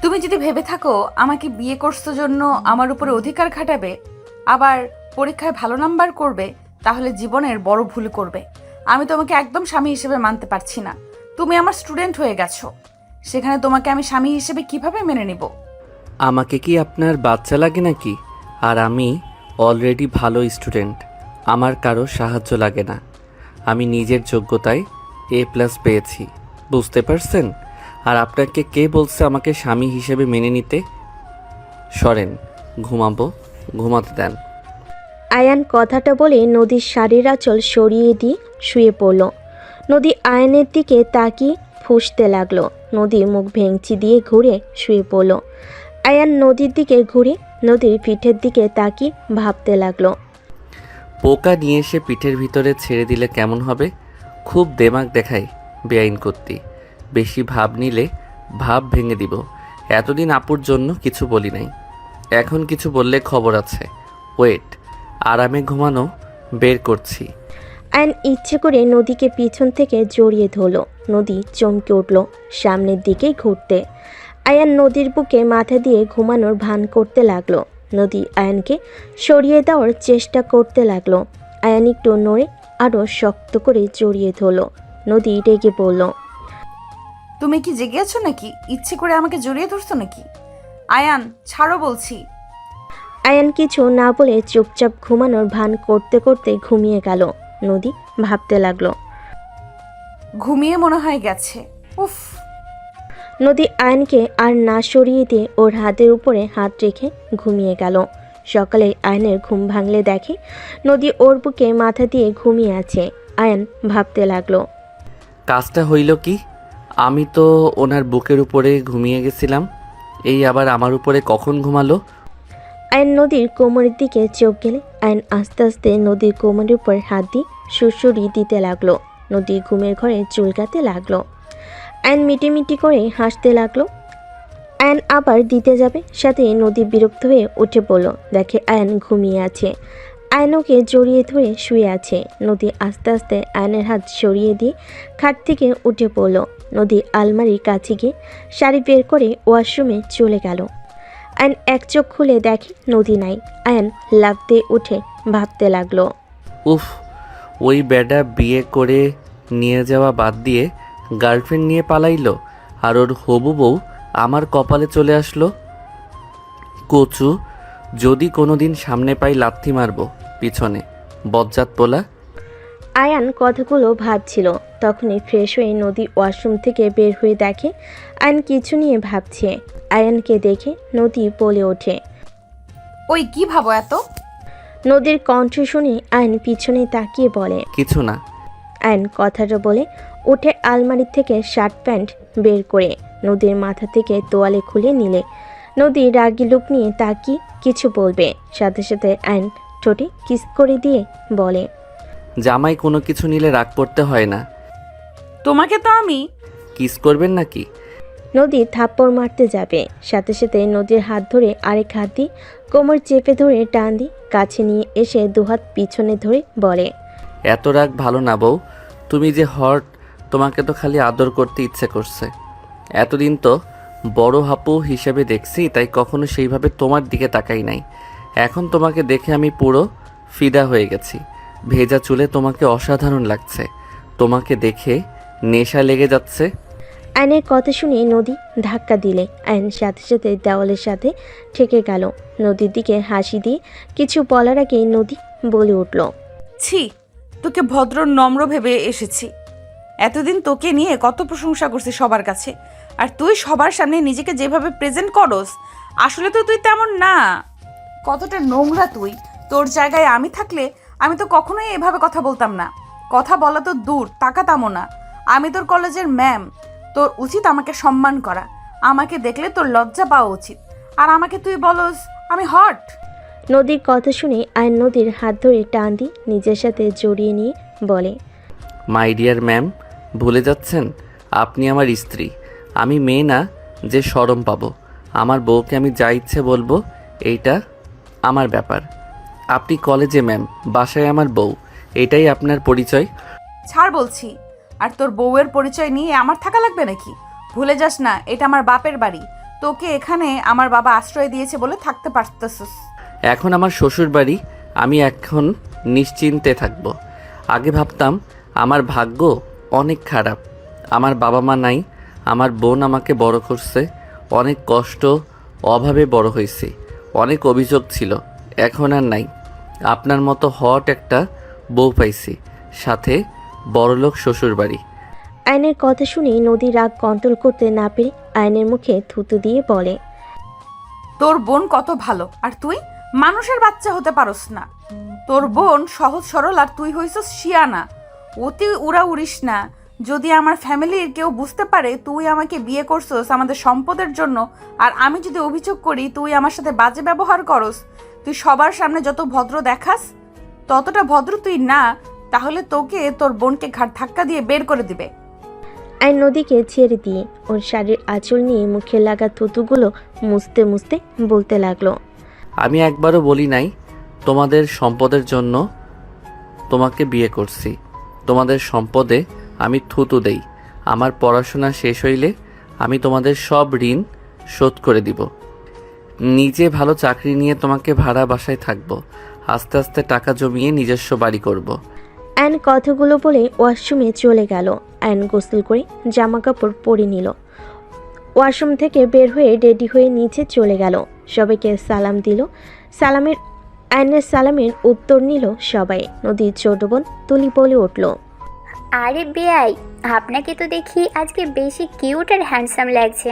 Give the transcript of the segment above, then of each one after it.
তুমি যদি ভেবে থাকো আমাকে বিয়ে করছো জন্য আমার উপরে অধিকার খাটাবে, আবার পরীক্ষায় ভালো নাম্বার করবে, তাহলে জীবনের বড় ভুল করবে। আমি তোমাকে একদম স্বামী হিসেবে মানতে পারছি না। তুমি আমার স্টুডেন্ট হয়ে গেছো, সেখানে তোমাকে আমি স্বামী হিসেবে কিভাবে মেনে নিব? আমাকে কি আপনার বাচ্চা লাগে নাকি? আর আমি অলরেডি ভালো স্টুডেন্ট, আমার কারো সাহায্য লাগে না। আমি নিজের যোগ্যতায় A+ পেয়েছি, বুঝতে পারছেন? আর আপনাকে কে বলছে আমাকে স্বামী হিসেবে মেনে নিতে? সরেন, ঘুমাতে দেন। আয়ান কথাটা বলে নদীর শাড়ির আঁচল সরিয়ে দিয়ে শুয়ে পড়ল। নদী আয়নের দিকে তাকিয়ে ফুঁসতে লাগলো। নদী মুখ ভেঙচি দিয়ে ঘুরে শুয়ে পড়ল। আয়ান নদীর দিকে ঘুরে নদীর পিঠের দিকে তাকিয়ে ভাবতে লাগলো। পোকা নিয়ে এসে পিঠের ভিতরে ছেড়ে দিলে কেমন হবে? খুব দেমাগ দেখাই বেআইন করতি। বেশি ভাব নিলে ভাব ভেঙে দিব। এতদিন আপুর জন্য কিছু বলি নাই, এখন কিছু বললে খবর আছে। ওয়েট, আরামে ঘুমানো বের করছি। আয়ন ইচ্ছে করে নদীকে পিছন থেকে জড়িয়ে ধরল। নদী চমকে উঠল সামনের দিকে ঘুরতে। আয়ান নদীর বুকে মাথা দিয়ে ঘুমানোর ভান করতে লাগলো। নদী আয়ানকে সরিয়ে দেওয়ার চেষ্টা করতে লাগলো। আয়ান একটু নড়ে আরও শক্ত করে জড়িয়ে ধরল। নদী রেগে বলল, তুমি কি জেগে আছো নাকি? ইচ্ছে করে আমাকে জড়িয়ে ধরছো নাকি? আয়ান, ছাড়ো বলছি। আয়ান কিছু না বলে চুপচাপ ঘুমানোর ভান করতে করতে ঘুমিয়ে গেল। নদী ভাবতে লাগলো। ঘুমিয়ে মনে হয় গেছে। উফ। নদী আয়নকে আর না সরিয়ে দিয়ে ওর হাতের উপরে হাত রেখে ঘুমিয়ে গেল। সকালে আয়নের ঘুম ভাঙলে দেখে নদী ওর বুকে মাথা দিয়ে ঘুমিয়ে আছে। আয়ন ভাবতে লাগলো, কাজটা হইল কি? আমি তো ওনার বুকের উপরে ঘুমিয়ে গেছিলাম, এই আবার আমার উপরে কখন ঘুমালো? আয়ন নদীর কোমরের দিকে চোখ গেলে আয়ন আস্তে আস্তে নদীর কোমরের উপর হাত দিয়ে সুড়সুড়ি দিতে লাগলো। নদী ঘুমের ঘরে চুলকাতে লাগলো। আয়ন মিটিমিটি করে হাসতে লাগলো। আয়ন আবার দিতে যাবে, সাথে নদী বিরক্ত হয়ে উঠে পড়ল। দেখে আয়ন ঘুমিয়ে আছে। আয়নকে জড়িয়ে ধরে শুয়ে আছে। নদী আস্তে আস্তে আয়নের হাত সরিয়ে দিয়ে খাট থেকে উঠে পড়ল। নদী আলমারির কাছে গিয়ে শাড়ি বের করে ওয়াশরুমে চলে গেল। আয়ন এক চোখ খুলে দেখে নদী নাই। আয়ন লাফ দিয়ে উঠে ভাবতে লাগলো, উফ, ওই বেডা বিয়ে করে নিয়ে যাওয়া বাদ দিয়ে গার্লফ্রেন্ড নিয়ে পালাইলো, আর ওর হবু বউ আমার কপালে চলে আসলো। কচু, যদি কোনো দিন সামনে পাই লাথি মারবো পিছনে, বজ্জাত পোলা। আয়ান কথাগুলো ভাবছিল। তখনই ফ্রেশ হয়ে নদী ওয়াশরুম থেকে বের হয়ে দেখে আয়ন কিছু নিয়ে ভাবছে। আয়ানকে দেখে নদী বলে ওঠে, ওই কি ভাবো এত? নদীর কণ্ঠ শুনে আয়ন পিছনে তাকিয়ে বলে, কিছু না। আয়ন কথাটা বলে উঠে আলমারি থেকে শার্ট প্যান্ট বের করে নদীর মাথা থেকে তোয়ালে খুলে নিলে। নদী রাগী লুক নিয়ে তাকিয়ে কিছু বলবে, সাথে সাথে আয়ন ঠোঁটে কিস করে দিয়ে বলে, জামাই কোনো কিছু নিলে রাগ করতে হয় না। তোমাকে তো আমি। কিস করবেন নাকি? নদী থাপ্পড় মারতে যাবে, সাথে সাথে নদীর হাত ধরে আরেক হাত দিয়ে কোমর চেপে ধরে টান দিয়ে কাছে নিয়ে এসে দুহাত পিছনে ধরে বলে, এত রাগ ভালো না বউ, তুমি যে হট, তোমাকে তো খালি আদর করতে ইচ্ছে করছে। এতদিন তো বড় হাপু হিসেবে দেখছি, তাই কখনো সেইভাবে তোমার দিকে তাকাই নাই। এখন তোমাকে দেখে আমি পুরো ফিদা হয়ে গেছি। ভেজা চুলে তোমাকে অসাধারণ লাগছে। তোমাকে দেখে নেশা লেগে যাচ্ছে। আয়নের কথা শুনে নদী ধাক্কা দিলে আয়ন সাথে সাথে দেওয়ালের সাথে ঠেকে গেল। নদীর দিকে হাসি দিয়ে কিছু বলার আগেই নদী বলে উঠল, ছি, তোকে ভদ্র নম্র ভেবে এসেছি। এতদিন তোকে নিয়ে কত প্রশংসা করছি সবার কাছে, আর তুই সবার সামনে নিজেকে যেভাবে প্রেজেন্ট করস, আসলে তো তুই তেমন না। কতটা নোংরা তুই! তোর জায়গায় আমি থাকলে আমি তো কখনোই এভাবে কথা বলতাম না। কথা বলা তো দূর, তাকাতামও না। আমি তোর কলেজের ম্যাম, তোর উচিত আমাকে সম্মান করা। আমাকে দেখলে তোর লজ্জা পাওয়া উচিত। আর আমাকে তুই বলস আমি হট? নদীর কথা শুনে আয়ন নদীর হাত ধরে টান দিয়ে নিজের সাথে জড়িয়ে নিয়ে বলে, মাই ডিয়ার ম্যাম, ভুলে যাচ্ছেন আপনি আমার স্ত্রী। আমি মেয়ে না যে শরম পাবো। আমার বউকে আমি যা ইচ্ছে বলবো, এইটা আমার ব্যাপার। আপনি কলেজে ম্যাম, বাসায় আমার বউ, এটাই আপনার পরিচয়। ছাড় বলছি। আর তোর বউয়ের পরিচয় নিয়ে আমার থাকা লাগবে নাকি? ভুলে যাস না, এটা আমার বাপের বাড়ি। তোকে এখানে আমার বাবা আশ্রয় দিয়েছে বলে থাকতে পারতেছিস। এখন আমার শ্বশুর বাড়ি, আমি এখন নিশ্চিন্তে থাকব। আগে ভাবতাম আমার ভাগ্য অনেক খারাপ, আমার বাবা মা নাই, আমার বোন আমাকে বড় করছে, অনেক কষ্ট অভাবে বড় হয়েছি, অনেক অভিযোগ ছিল, এখন আর নাই। আপনার মতো হট একটা বউ পাইছি, সাথে বড়লোক শ্বশুর বাড়ি। আয়নের কথা শুনে নদী রাগ কন্ট্রোল করতে না পেরে আয়নের মুখে থুতু দিয়ে বলে, তোর বোন কত ভালো, আর তুই মানুষের বাচ্চা হতে পারস না। তোর বোন সহজ সরল, আর তুই হইছস শিয়ানা। অতি উড়া উড়িস না। যদি আমার ফ্যামিলির কেউ বুঝতে পারে তুই আমাকে বিয়ে করছস আমাদের সম্পদের জন্য, আর আমি যদি অভিযোগ করি তুই আমার সাথে বাজে ব্যবহার করস, তুই সবার সামনে যত ভদ্র দেখাস ততটা ভদ্র তুই না, তাহলে তোকে তোর বোনকে ঘাট ধাক্কা দিয়ে বের করে দিবে। আয়ন নদীকে ছেড়ে দিয়ে ওর শাড়ির আঁচল নিয়ে মুখে লাগা থুতুগুলো মুছতে মুছতে বলতে লাগলো, আমি একবারও বলি নাই তোমাদের সম্পদের জন্য তোমাকে বিয়ে করছি। তোমাদের সম্পদে আমি থুতু দেই। আমার পড়াশোনা শেষ হইলে আমি তোমাদের সব ঋণ শোধ করে দিব। নিজে ভালো চাকরি নিয়ে তোমাকে ভাড়া বাসায় থাকবো। আস্তে আস্তে টাকা জমিয়ে নিজস্ব বাড়ি করব। আয়ন কথাগুলো বলে ওয়াশরুমে চলে গেল। আয়ন গোসল করে জামা কাপড় পরে নিল। ওয়াশরুম থেকে বের হয়ে রেডি হয়ে নিচে চলে গেল। সবাইকে সালাম দিল। আয়নের সালামের উত্তর নিল সবাই। নদীর ছোট বোন তুলি বলে উঠল, আরে বেয়াই, আপনাকে তো দেখি আজকে বেশি কিউট আর হ্যান্ডসাম লাগছে।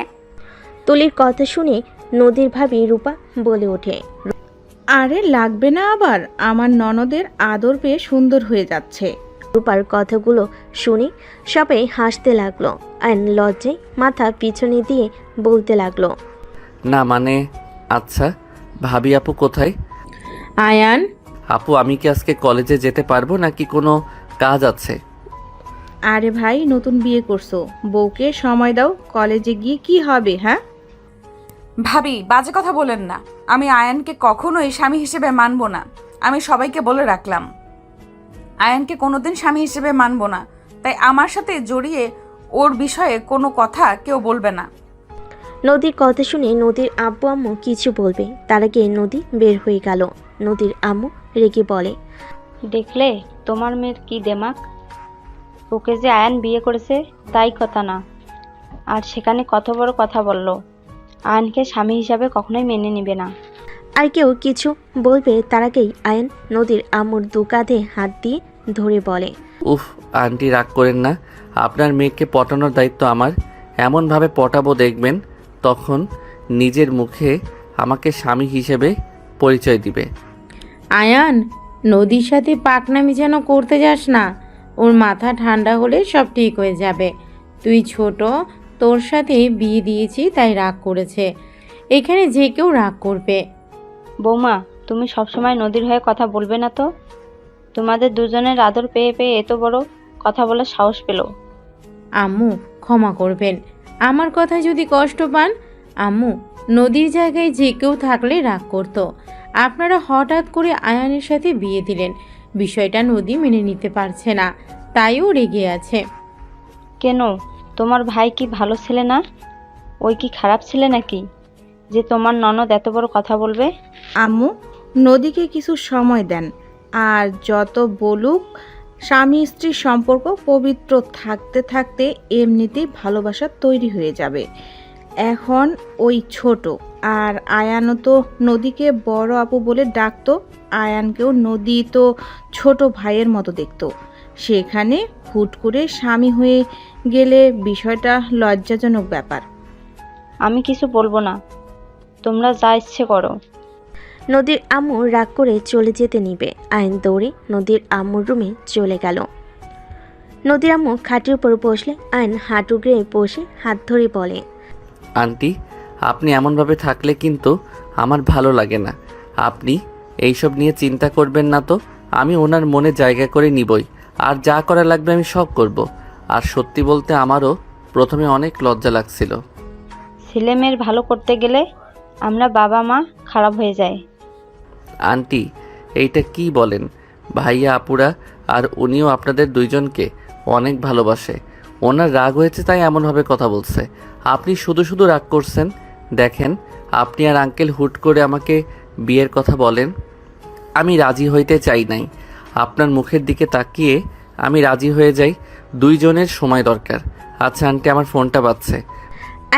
তুলির কথা শুনে নদীর ভাবি রূপা বলে ওঠে, আরে লাগবে না আবার, আমার ননদের আদর পেয়ে সুন্দর হয়ে যাচ্ছে। রূপার কথাগুলো শুনে সবাই হাসতে লাগলো। আয়ন লজ্জায় মাথা পিছনে দিয়ে বলতে লাগলো, না মানে, আচ্ছা ভাবি আপু কোথায়? আয়ান, আপু আমি কি আজকে কলেজে যেতে পারবো নাকি কোনো কাজ আছে? আরে ভাই, নতুন বিয়ে করছো, বউকে সময় দাও, কলেজে গিয়ে কি হবে? হ্যাঁ ভাবি বাজে কথা বলেন না। আমি আয়ানকে কখনোই স্বামী হিসেবে মানব না। আমি সবাইকে বলে রাখলাম আয়ানকে কোনোদিন স্বামী হিসেবে মানব না, তাই আমার সাথে জড়িয়ে ওর বিষয়ে কোনো কথা কেউ বলবে না। নদীর কথা শুনে নদীর আব্বু আম্মু কিছু বলবে তার আগে নদী বের হয়ে গেল। নদীর আম্মু রেগে বলে, দেখলে তোমার মেয়ের কি দেমাক, ওকে যে আয়ান বিয়ে করেছে তাই কথা না, আর সেখানে কত বড় কথা বলল। আয়ানকে স্বামী হিসাবে কখনোই মেনে নিবে না। আর কেউ কিছু বলবে তার আগেই আয়ন নদীর আম্মুর দু কাঁধে হাত দিয়ে ধরে বলে, উফ আন্টি রাগ করেন না, আপনার মেয়েকে পটানোর দায়িত্ব আমার। এমনভাবে পটাবো দেখবেন তখন নিজের মুখে আমাকে স্বামী হিসেবে পরিচয় দিবে। আয়ান, নদীর সাথে পাকনামি যেন করতে যাস না। ওর মাথা ঠান্ডা হলে সব ঠিক হয়ে যাবে। তুই ছোট, তোর সাথে বিয়ে দিয়েছি তাই রাগ করেছে। এখানে যে কেউ রাগ করবে। বৌমা, তুমি সবসময় নদীর হয়ে কথা বলবে না তো? তোমাদের দুজনের আদর পেয়ে পেয়ে এত বড় কথা বলার সাহস পেল। আম্মু ক্ষমা করবেন, আমার কথা যদি কষ্ট পান। আম্মু, নদীর জায়গায় যে কেউ থাকলে রাগ করতো। আপনারা হঠাৎ করে আয়ানের সাথে বিয়ে দিলেন, বিষয়টা নদী মেনে নিতে পারছে না, তাইও রেগে আছে। কেন, তোমার ভাই কি ভালো ছেলে না? ওই কি খারাপ ছেলে নাকি যে তোমার ননদ এত বড় কথা বলবে? আম্মু, নদীকে কিছু সময় দেন, আর যত বলুক, স্বামী স্ত্রীর সম্পর্ক পবিত্র থাকতে থাকতে এমনিতেই ভালোবাসা তৈরি হয়ে যাবে। এখন ওই ছোট, আর আয়ানও তো নদীকে বড় আপু বলে ডাকতো। আয়ানকেও নদী তো ছোট ভাইয়ের মতো দেখতো। সেখানে হুট করে স্বামী হয়ে গেলে বিষয়টা লজ্জাজনক ব্যাপার। আমি কিছু বলবো না, তোমরা যা ইচ্ছে করো। নদীর আম্মু রাগ করে চলে যেতে নিবে। আয়ন দৌড়ে নদীর আম্মুর রুমে চলে গেল। নদীর আম্মু খাটের উপর বসলে আয়ন হাঁটু গেড়ে বসে হাত ধরে বলে, আন্টি আপনি এমনভাবে থাকলে কিন্তু আমার ভালো লাগে না। আপনি এইসব নিয়ে চিন্তা করবেন না তো, আমি ওনার মনে জায়গা করে নিবই, আর যা করা লাগবে আমি সব করব। আর সত্যি বলতে আমারও প্রথমে অনেক লজ্জা লাগছিল। ছেলে মেয়ের ভালো করতে গেলে আমরা বাবা মা খারাপ হয়ে যায়। আন্টি এইটা কি বলেন? ভাইয়া আপুরা আর উনিও আপনাদের দুইজনকে অনেক ভালোবাসে। ওনার রাগ হয়েছে তাই এমনভাবে কথা বলছে। আপনি শুধু শুধু রাগ করছেন। দেখেন, আপনি আর আঙ্কেল হুট করে আমাকে বিয়ের কথা বলেন, আমি রাজি হইতে চাই নাই। আপনার মুখের দিকে তাকিয়ে আমি রাজি হয়ে যাই, দুইজনের সময় দরকার। আচ্ছা আন্টি, আমার ফোনটা বাজছে।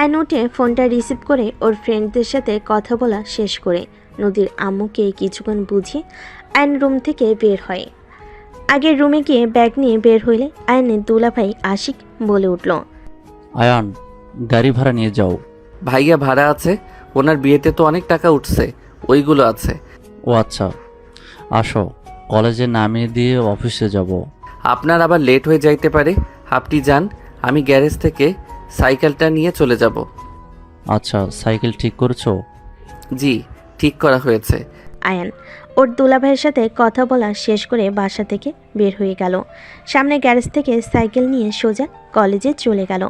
আয়ন উঠে ফোনটা রিসিভ করে ওর ফ্রেন্ডদের সাথে কথা বলা শেষ করে নদীর আম্মুকে কিছুক্ষণ বুঝিয়ে আয়ন রুম থেকে বের হয়। আগের রুমে গিয়ে ব্যাগ নিয়ে বের হইলে আয়নের দুলাভাই আশিক বলে উঠল, আয়ান, গাড়ি ভাড়া নিয়ে যাও। ভাইয়া ভাড়া আছে, ওনার বিয়েতে তো অনেক টাকা উঠছে, ওইগুলো আছে। ও আচ্ছা, আসো, কলেজে নামিয়ে দিয়ে অফিসে যাব। আপনার আবার লেট হয়ে যাইতে পারে, আপনি যান, আমি গ্যারেজ থেকে সাইকেলটা নিয়ে চলে যাব। আচ্ছা, সাইকেল ঠিক করছো? জি, ঠিক করা হয়েছে। আয়ান ওর দুলাভাইয়ের সাথে কথা বলা শেষ করে বাসা থেকে বের হয়ে গেল। সামনে গ্যারেজ থেকে সাইকেল নিয়ে সোজা কলেজে চলে গেল।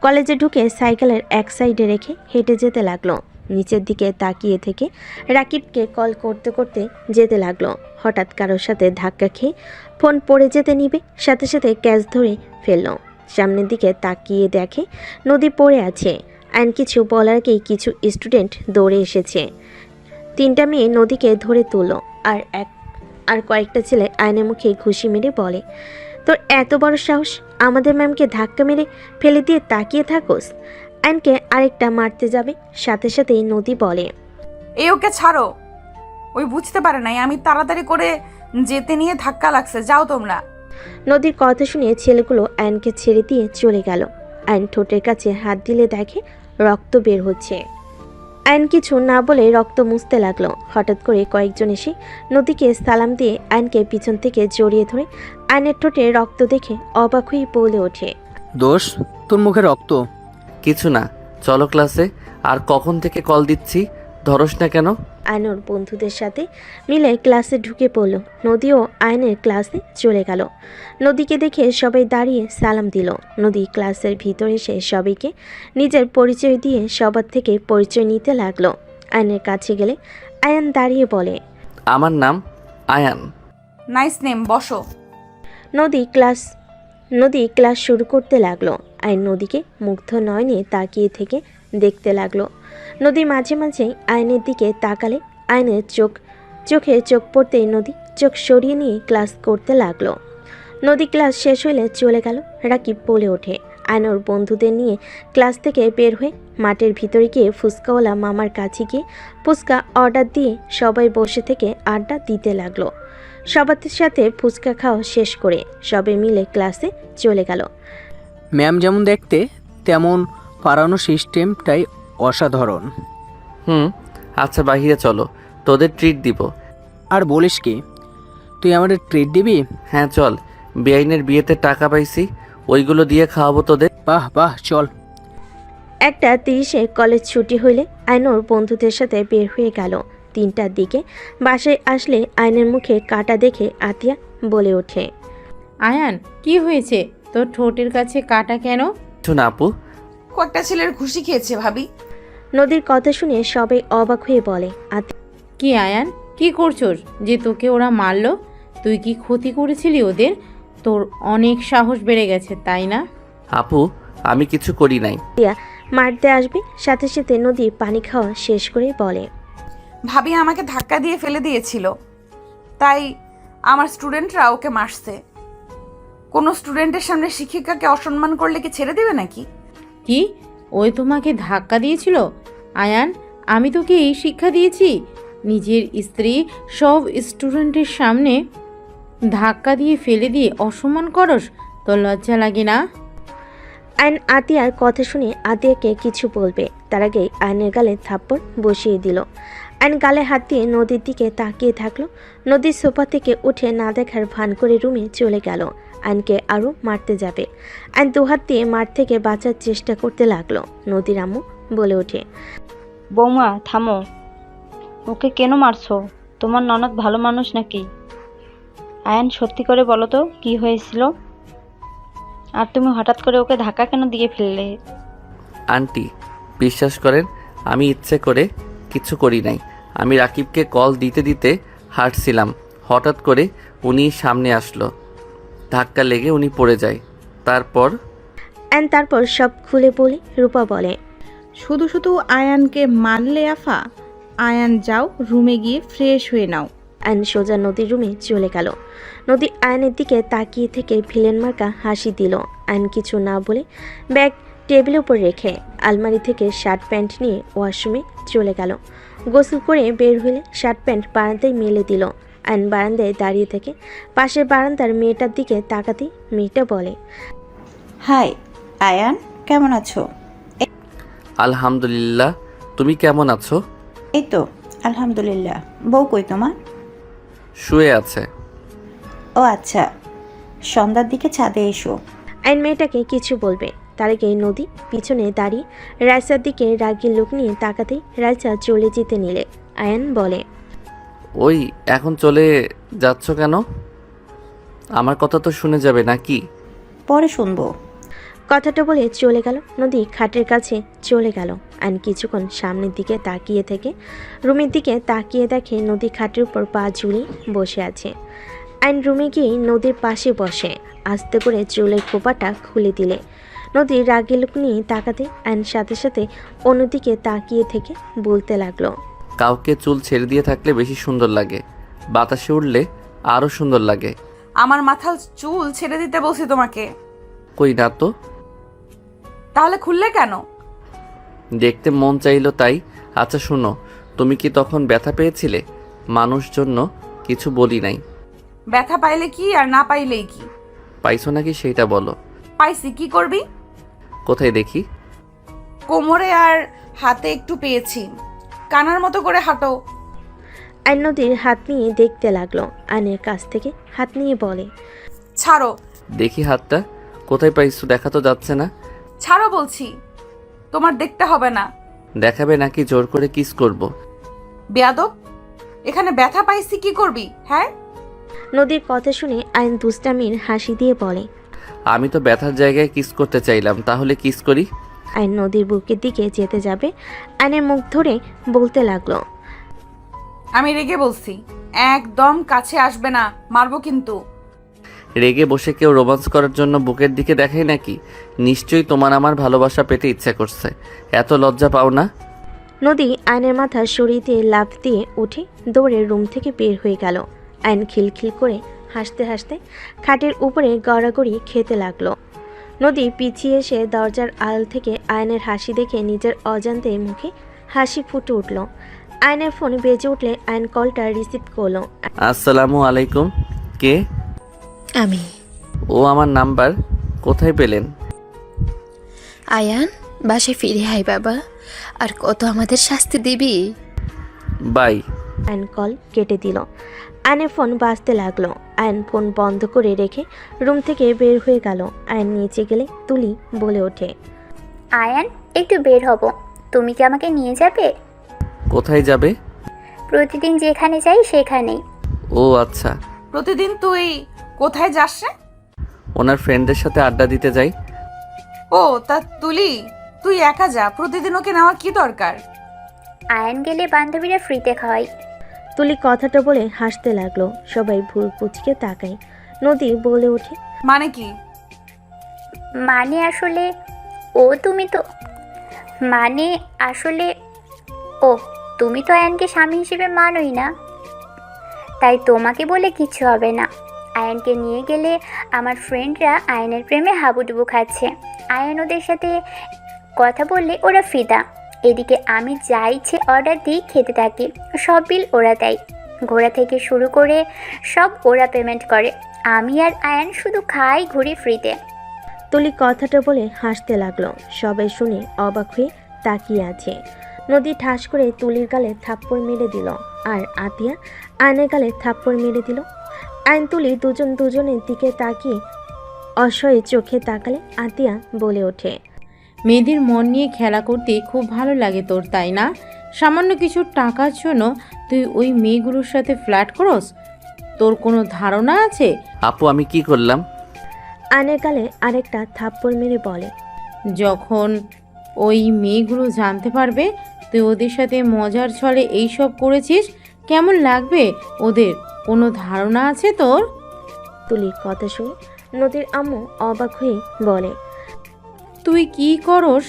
কলেজে ঢুকে সাইকেলের এক সাইডে রেখে হেঁটে যেতে লাগলো। নিচের দিকে তাকিয়ে থেকে রাকিবকে কল করতে করতে যেতে লাগলো। হঠাৎ কারোর সাথে ধাক্কা খেয়ে ফোন পড়ে যেতে নিবে, সাথে সাথে ক্যাচ ধরে ফেলল। সামনের দিকে তাকিয়ে দেখে নদী পড়ে আছে। আইন কিছু বলার আগেই কিছু স্টুডেন্ট দৌড়ে এসেছে। 3টা মেয়ে নদীকে ধরে তুলল, আর কয়েকটা ছেলে আয়নের মুখে ঘুষি মেরে বলে, তোর এত বড় সাহস, আমাদের ম্যামকে ধাক্কা মেরে ফেলে দিয়ে তাকিয়ে থাকোস। আয়নকে আরেকটা মারতে যাবে, সাথে সাথেই নদী বলে, এই ওকে ছাড়ো, ওই বুঝতে পারে নাই আমি তাড়াতাড়ি করে যেতে নিয়ে ধাক্কা লাগছে, যাও তোমরা। নদীর কথা শুনে ছেলেগুলো আয়নকে ছেড়ে দিয়ে চলে গেল। আয়ন ঠোঁটের কাছে হাত দিলে দেখে রক্ত বের হচ্ছে। আয়ন কিছু না বলে রক্ত মুছতে লাগলো। হঠাৎ করে কয়েকজন এসে নদীকে সালাম দিয়ে আয়নকে পিছন থেকে জড়িয়ে ধরে আয়নের ঠোঁটে রক্ত দেখে অবাক হয়ে বলে ওঠে, দোষ, তোর মুখে রক্ত? কিছু না, চলো ক্লাসে। আর কখন থেকে কল দিচ্ছি, ধরস না কেন? আয়নর বন্ধুদের সাথে মিলে ক্লাসে ঢুকে পড়ল। নদীও আয়নের ক্লাসে চলে গেল। নদীকে দেখে সবাই দাঁড়িয়ে সালাম দিল। নদী ক্লাসের ভিতরে এসে সবাইকে নিজের পরিচয় দিয়ে সবার থেকে পরিচয় নিতে লাগলো। আয়নের কাছে গেলে আয়ান দাঁড়িয়ে বলে, আমার নাম আয়ান। নাইস নেম, বসো। নদী ক্লাস শুরু করতে লাগলো। আয়ন নদীকে মুগ্ধ নয়নে তাকিয়ে থেকে দেখতে লাগলো। নদী মাঝে মাঝে আয়নের দিকে তাকালে আয়নের চোখে চোখ পড়তেই নদী চোখ সরিয়ে নিয়ে ক্লাস করতে লাগলো। নদী ক্লাস শেষ হলে চলে গেল। রাকিব বলে ওঠে, আয়নর বন্ধুদের নিয়ে ক্লাস থেকে বের হয়ে মাঠের ভিতরে গিয়ে ফুচকাওয়ালা মামার কাছে গিয়ে ফুচকা অর্ডার দিয়ে সবাই বসে থেকে আড্ডা দিতে লাগলো। সবার সাথে ফুচকা খাওয়া শেষ করে সবাই মিলে ক্লাসে চলে গেল। ম্যাম যেমন দেখতে তেমন পড়ানোর সিস্টেমটাই অসাধারণ। আচ্ছা বাহিরে চলো, তোদের ট্রিট দিব। আর বলিস কি, তুই আমাদের ট্রিট দিবি? হ্যাঁ চল, বেআইনের বিয়েতে টাকা পাইছি, ওইগুলো দিয়ে খাওয়াবো তোদের। বাহ বাহ, চল। 1:30 কলেজ ছুটি হইলে আয়নর বন্ধুদের সাথে বের হয়ে গেল। 3টার দিকে বাসায় আসলে আয়নের মুখে কাটা দেখে আতিয়া বলে ওঠে, আয়ান, কি হয়েছে? তোর ঠোঁটের কাছে কাটা কেন? কিছু না আপু। কয়েকটা ছেলের ঘুষি খেয়েছে ভাবি। নদীর কথা শুনে সবাই অবাক হয়ে বলে, কি আয়ান, কি করছোস যে তোকে ওরা মারলো? তুই কি ক্ষতি করেছিলি ওদের? তোর অনেক সাহস বেড়ে গেছে, তাই না? আপু, আমি কিছু করি নাই। আতিয়া মারতে আসবে, সাথে সাথে নদী পানি খাওয়া শেষ করে বলে, ভাবি আমাকে ধাক্কা দিয়ে ফেলে দিয়েছিল, তাই আমার স্টুডেন্টরা ওকে মারছে। কোনো স্টুডেন্টের সামনে শিক্ষিকাকে অসম্মান করলে কি ছেড়ে দেবে নাকি? কি, ওই তোমাকে ধাক্কা দিয়েছিল? আয়ান, আমি তোকে এই শিক্ষা দিয়েছি? নিজের স্ত্রী সব স্টুডেন্টের সামনে ধাক্কা দিয়ে ফেলে দিয়ে অসম্মান করস? তোর লজ্জা লাগে না? আয়ন আতিয়ার কথা শুনে আতিয়াকে কিছু বলবে, তার আগে আয়নের গালে থাপ্পড় বসিয়ে দিল। আয়ন গালে হাত দিয়ে নদীর দিকে তাকিয়ে থাকলো। নদীর সোফা থেকে উঠে না দেখার ভান করে রুমে চলে গেল। আয়নকে আরও মারতে যাবে। আয়ন দুহাত দিয়ে মার থেকে বাঁচার চেষ্টা করতে লাগলো। নদীর আম্মু বলে ওঠে, বৌমা থামো, ওকে কেন মারছো? তোমার ননদ ভালো মানুষ নাকি? আয়ান, সত্যি করে বলো তো কি হয়েছিল? আর তুমি হঠাৎ করে ওকে ধাক্কা কেন দিয়ে ফেললে? আন্টি, বিশ্বাস করেন, আমি ইচ্ছে করে কিছু করি নাই। আমি রাকিবকে কল দিতে দিতে হাঁটছিলাম, হঠাৎ করে উনি সামনে আসলো, ধাক্কা লেগে উনি পড়ে যায়। তারপর তারপর সব খুলে বলে রূপা বলে, শুধু শুধু আয়ানকে মারলে আফা? আয়ান যাও, রুমে গিয়ে ফ্রেশ হয়ে নাও। আয়ন সোজা নদীর রুমে চলে গেল। নদী আয়নের দিকে তাকিয়ে থেকে ভিলেন মার্কা হাসি দিল। আয়ন কিছু না বলে ব্যাগ টেবিলের উপর রেখে আলমারি থেকে শার্ট প্যান্ট নিয়ে ওয়াশরুমে চলে গেল। গোসল করে বের হলে শার্ট প্যান্ট বারান্দায় মেলে দিল। আয়ন বারান্দায় দাঁড়িয়ে থেকে পাশের বারান্দার মেয়েটার দিকে তাকাতেই মেয়েটা বলে, হাই আয়ান, কেমন আছো? আলহামদুলিল্লাহ, তুমি কেমন আছো? এই তো আলহামদুলিল্লাহ। বউ কই তোমার? শুয়ে আছে। ও আচ্ছা, সন্ধ্যার দিকে ছাদে এসো। আয়ন মেয়েটাকে কিছু বলবে তার আগে নদী পিছনে দাঁড়িয়ে রাইসার দিকে রাগী লোক নিয়ে তাকাতেই রাইসা চলে যেতে নিলে আয়ন বলে, ওই এখন চলে যাচ্ছ কেন? আমার কথা তো শুনে যাবে নাকি? পরে শুনবো। কথাটা বলে চলে গেল। নদী খাটের কাছে চলে গেল। আয়ন কিছুক্ষণ সামনের দিকে তাকিয়ে থেকে রুমের দিকে তাকিয়ে দেখে নদী খাটের উপর পা ঝুলিয়ে বসে আছে। আয়ন রুমে গিয়ে নদীর পাশে বসে আস্তে করে চুলের খোপাটা খুলে দিলে নদী রাগী লোক নিয়ে তাকাতে আয়ন সাথে সাথে অন্যদিকে তাকিয়ে থেকে বলতে লাগলো, কাউকে চুল ছেড়ে দিয়ে থাকলে বেশি সুন্দর লাগে, বাতাসে উঠলে আরও সুন্দর লাগে। আমার মাথার চুল ছেড়ে দিতে বলছি তোমাকে। কই না তো। তাহলে খুললে কেন? দেখতে মন চাইলো তাই। আচ্ছা শুনো, তুমি কি তখন ব্যথা পেয়েছিলে? মানুষ জন্য কিছু বলি নাই। ব্যথা পাইলে কি আর না পাইলেই কি? পাইছো নাকি সেইটা বলো। পাইছি, কি করবি? কোথায় দেখি? কোমরে আর হাতে একটু পেয়েছি। কানার মতো করে হাঁটো। আয়ন নদীর হাত নিয়ে দেখতে লাগলো। আয়নের কাছ থেকে হাত নিয়ে বলে, ছাড়ো। দেখি হাতটা কোথায় পাইছো, দেখা তো যাচ্ছে না। ছাড়ো বলছি। তোমার দেখতে হবে না। দেখাবে নাকি জোর করে কিস করব? বেয়াদব, এখানে ব্যথা পাইছি কি করবি? হ্যাঁ, নদীর কথা শুনে আয়ন দুষ্টামির হাসি দিয়ে বলে, আমি তো ব্যথার জায়গায় কিস করতে চাইলাম, তাহলে কিস করি। আয়ন নদীর বুকের দিকে যেতে যাবে আয়নের মুখ ধরে বলতে লাগলো, আমি রেগে বলছি, একদম কাছে আসবে না, মারবো কিন্তু। রেগে বসে কেউ রোমান্স করার জন্য বুকের দিকে দেখায় নাকি? নিশ্চয়ই তোমার আমার ভালোবাসা পেতে ইচ্ছা করছে, এত লজ্জা পাও না? নদী আয়নের মাথা সরিয়ে দিয়ে লাফ দিয়ে উঠে দৌড়ে রুম থেকে বের হয়ে গেল। আয়ন খিলখিল করে হাসতে হাসতে খাটের উপরে গড়াগড়ি খেতে লাগলো। নদী পিছিয়ে এসে দরজার আড়াল থেকে আয়নের হাসি দেখে নিজের অজান্তে মুখে হাসি ফুটে উঠল। আয়নের ফোন বেজে উঠলে আয়ন কলটা রিসিভ করলো। আসসালামু আলাইকুম। কে? আমি। ও আমার নাম্বার কোথায় পেলেন? আয়ান, বাসায় ফিরে আয় বাবা, আর কত আমাদের শাস্তি দিবি? বাই। আয়ন কল কেটে দিল। আয়নের ফোন বাজতে লাগলো। আয়ন ফোন বন্ধ করে রেখে রুম থেকে বের হয়ে গেল। আয়ন নিচে গেলে তুলি বলে ওঠে, আয়ান, একটু বের হব, তুমি কি আমাকে নিয়ে যাবে? কোথায় যাবে? প্রতিদিন যেখানে যাই সেখানেই। ও আচ্ছা। প্রতিদিন তুই কোথায় যাস রে? ওনার ফ্রেন্ডদের সাথে আড্ডা দিতে যাই। ও তা তুলি, তুই একা যা, প্রতিদিন ওকে নেওয়ার কি দরকার? আয়ান গেলে বান্ধবীরা ফ্রিতে খাওয়াই। তুলি কথাটা বলে হাসতে লাগলো। সবাই ভুল কুচকে তাকায়। নদী বলে ওঠে, মানে কি? মানে আসলে তুমি তো আয়ানকে স্বামী হিসেবে মানোই না, তাই তোমাকে বলে কিছু হবে না। আয়ানকে নিয়ে গেলে আমার ফ্রেন্ডরা আয়ানের প্রেমে হাবুডুবু খাচ্ছে। আয়ান ওদের সাথে কথা বললে ওরা ফিদা। এদিকে আমি যা ইচ্ছে অর্ডার দিই খেতে থাকি, সব বিল ওরা দেয়। ঘোরা থেকে শুরু করে সব ওরা পেমেন্ট করে। আমি আর আয়ান শুধু খাই, ঘুরি ফ্রিতে। তুলি কথাটা বলে হাসতে লাগলো। সবাই শুনে অবাক হয়ে তাকিয়ে আছে। নদী ঠাস করে তুলির গালে থাপ্পড় মেরে দিল, আর আতিয়া আয়নের গালে থাপ্পড় মেরে দিল। আয়ন তুলি দুজনের দিকে তাকিয়ে অসহায় চোখে তাকালে আতিয়া বলে ওঠে, মেয়েদের মন নিয়ে খেলা করতে খুব ভালো লাগে তোর, তাই না? সামান্য কিছু টাকার জন্য তুই ওই মেয়েগুলোর সাথে ফ্ল্যাট করস? তোর কোনো ধারণা আছে? আপু আমি কি করলাম? আয়নের গালে আরেকটা থাপ্পড় মেরে বলে, যখন ওই মেয়েগুলো জানতে পারবে তুই ওদের সাথে মজার ছলে এইসব করেছিস, কেমন লাগবে ওদের? কোনো ধারণা আছে তোর? তুলির কথা শুনে নদীর আম্মু অবাক হয়ে বলে, তুই কি করস?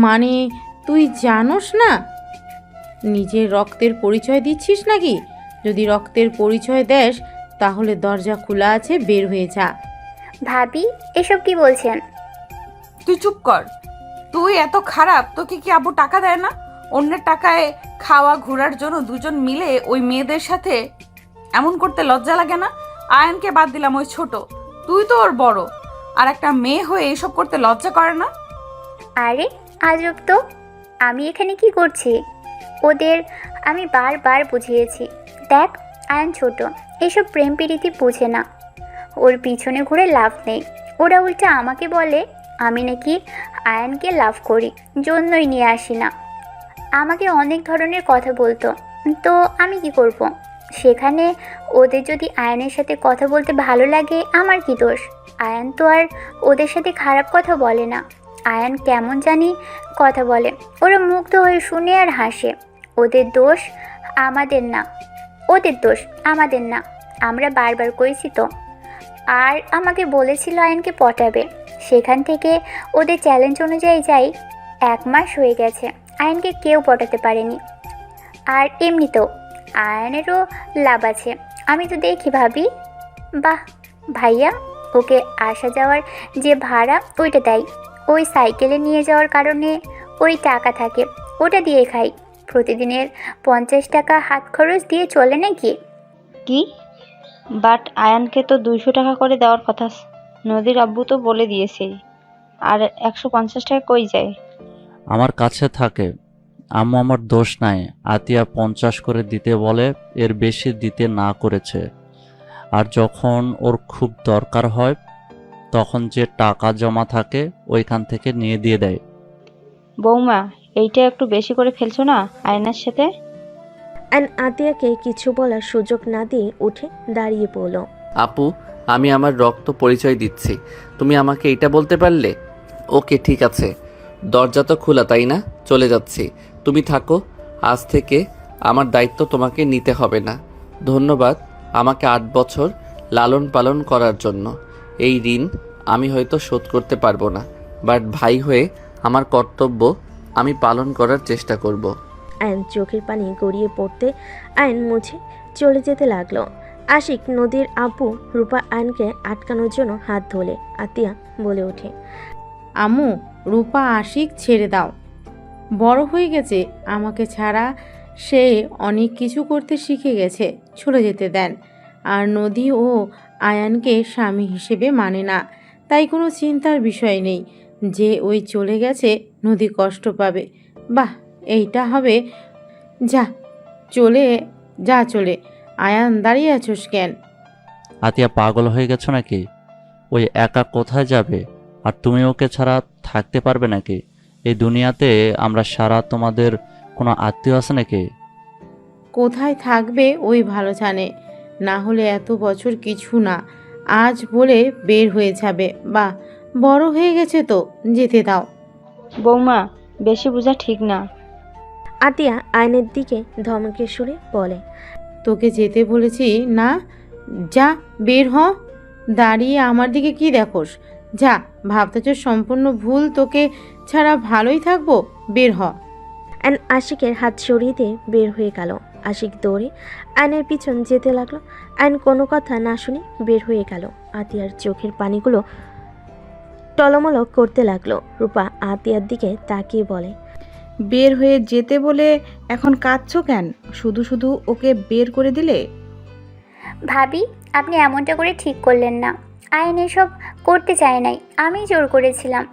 মানে তুই জানোস না নিজের রক্তের পরিচয় দিচ্ছিস নাকি? যদি রক্তের পরিচয় দেস তাহলে দরজা খোলা আছে, বের হয়ে যা। ভাবি এসব কি বলছেন? তুই চুপ কর। তুই এত খারাপ, তোকে কি আব্বু টাকা দেয় না? অন্যের টাকায় খাওয়া ঘোরার জন্য দুজন মিলে ওই মেয়েদের সাথে এমন করতে লজ্জা লাগে না? আয়ানকে বাদ দিলাম, ওই ছোট, তুই তো ওর বড়, আর একটা মেয়ে হয়ে এসব করতে লজ্জা করে না? আরে আজব তো, আমি এখানে কি করছি? ওদের আমি বারবার বুঝিয়েছি, দেখ আয়ান ছোট, এসব প্রেম প্রীতি বোঝে না, ওর পিছনে ঘুরে লাভ নেই। ওরা উল্টা আমাকে বলে আমি নাকি আয়ানকে লাভ করি, জন্যই নিয়ে আসি না। আমাকে অনেক ধরনের কথা বলতো, তো আমি কি করব? সেখানে ওদের যদি আয়ানের সাথে কথা বলতে ভালো লাগে, আমার কি দোষ? আয়ান তো আর ওদের সাথে খারাপ কথা বলে না। আয়ান কেমন জানি কথা বলে, ওরা মুগ্ধ হয়ে শুনে আর হাসে। ওদের দোষ আমাদের না, ওদের দোষ আমাদের না, আমরা বারবার কইছি তো। আর আমাকে বলেছিল আয়ানকে পটাবে, সেখান থেকে ওদের চ্যালেঞ্জ অনুযায়ী যাই 1 মাস হয়ে গেছে, আয়ানকে কেউ পটাতে পারেনি। আর এমনিতেও আয়ানেরও লাভ আছে, আমি তো দেখি ভাবি। বাহ ভাইয়া, ওকে আসা যাওয়ার যে ভাড়া ওইটা দেয়, ওই সাইকেলে নিয়ে যাওয়ার কারণে ওই টাকা থাকে, ওটা দিয়ে খাই। প্রতিদিনের 50 টাকা হাত খরচ দিয়ে চলে নাকি? কি? বাট আয়ানকে তো 200 টাকা করে দেওয়ার কথা। নদীর আব্বু তো বলে দিয়েছে। আর 150 টাকা কই যায়? আমার কাছে থাকে। আম্মু আমার দোষ নাই, আতিয়া 50 করে দিতে বলে, এর বেশি দিতে না করেছে। আর যখন ওর খুব দরকার হয় তখন যে টাকা জমা থাকে ওইখান থেকে নিয়ে দিয়ে দেয়। বৌমা, এইটা একটু বেশি করে ফেলছো না আয়নার সাথে? অ্যান আতিয়াকে কিছু বলার সুযোগ না দিয়ে উঠে দাঁড়িয়ে পড়ল। আপু, আমি আমার রক্ত পরিচয় দিচ্ছি, তুমি আমাকে এটা বলতে পারলে? ওকে ঠিক আছে, দরজা তো খোলা তাই না? চলে যাচ্ছি, তুমি থাকো। আজ থেকে আমার দায়িত্ব তোমাকে নিতে হবে না। ধন্যবাদ আমাকে 8 বছর লালন পালন করার জন্য। এই ঋণ আমি হয়তো শোধ করতে পারবো না, বাট ভাই হয়ে আমার কর্তব্য আমি পালন করার চেষ্টা করব। আয়ন চোখের পানি গড়িয়ে পড়তে আয়ন মুছে চলে যেতে লাগলো। আশিক নদীর আব্বু রূপা আয়নকে আটকানোর জন্য হাত ধরে আতিয়া বলে ওঠে, আম্মু, রূপা আশিক ছেড়ে দাও, বড় হয়ে গেছে, আমাকে ছাড়া সে অনেক কিছু করতে শিখে গেছে, চলে যেতে দেন। আর নদী ও আয়ানকে স্বামী হিসেবে মানে না, তাই কোনো চিন্তার বিষয় নেই যে ওই চলে গেছে নদী কষ্ট পাবে। বাহ, এইটা হবে। যা চলে। আয়ান, দাঁড়িয়ে আছোস কেন? আতিয়া পাগল হয়ে গেছো নাকি? ওই একা কোথায় যাবে? আর তুমি ওকে ছাড়া থাকতে পারবে নাকি? এই দুনিয়াতে আমরা সারা, তোমাদের কোনো আত্মীয় আছে নাকি? কোথায় থাকবে ওই ভালো জানে, না হলে এত বছর কিছু না, আজ বলে বের হয়ে যাবে। বাহ, বড় হয়ে গেছে তো, যেতে দাও। বৌমা, বেশি বোঝা ঠিক না। আতিয়া আয়নের দিকে ধমকে সুরে বলে, তোকে যেতে বলেছি না? যা, বের হ। দাঁড়িয়ে আমার দিকে কি দেখোস? যা, ভাবতেছ সম্পূর্ণ ভুল, তোকে ছাড়া ভালোই থাকবো, বের হ। অ্যান আশিকের হাত সরিয়ে দিয়ে বের হয়ে গেল। আশিক দৌড়ে আয়নের পিছন যেতে লাগলো। আয়ন কোনো কথা না শুনে বের হয়ে গেল। আতিয়ার চোখের পানিগুলো টলমল করতে লাগলো। রূপা আতিয়ার দিকে তাকিয়ে বলে, বের হয়ে যেতে বলে এখন কাঁদছো কেন? শুধু শুধু ওকে বের করে দিলে। ভাবি, আপনি এমনটা করে ঠিক করলেন না। আয়ন এসব করতে চায় নাই, আমি জোর করেছিলাম।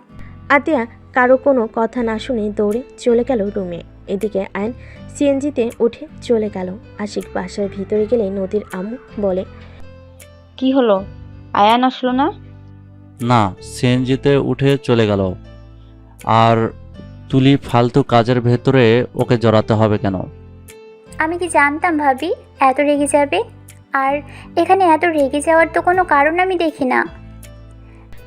আতিয়া কারো কোনো কথা না শুনে দৌড়ে চলে গেল রুমে। এদিকে আয়ন সিএনজিতে উঠে চলে গেল। আশিক বাসার ভিতরে গেলে নদীর আম্মু বলে, কি হলো, আয়ান আসলো না? না, সিএনজিতে উঠে চলে গেল। আর তুলি ফালতু কাজের ভেতরে ওকে জড়াতে হবে কেন? আমি কি জানতাম ভাবি এত রেগে যাবে? আর এখানে এত রেগে যাওয়ার তো কোনো কারণ আমি দেখি না।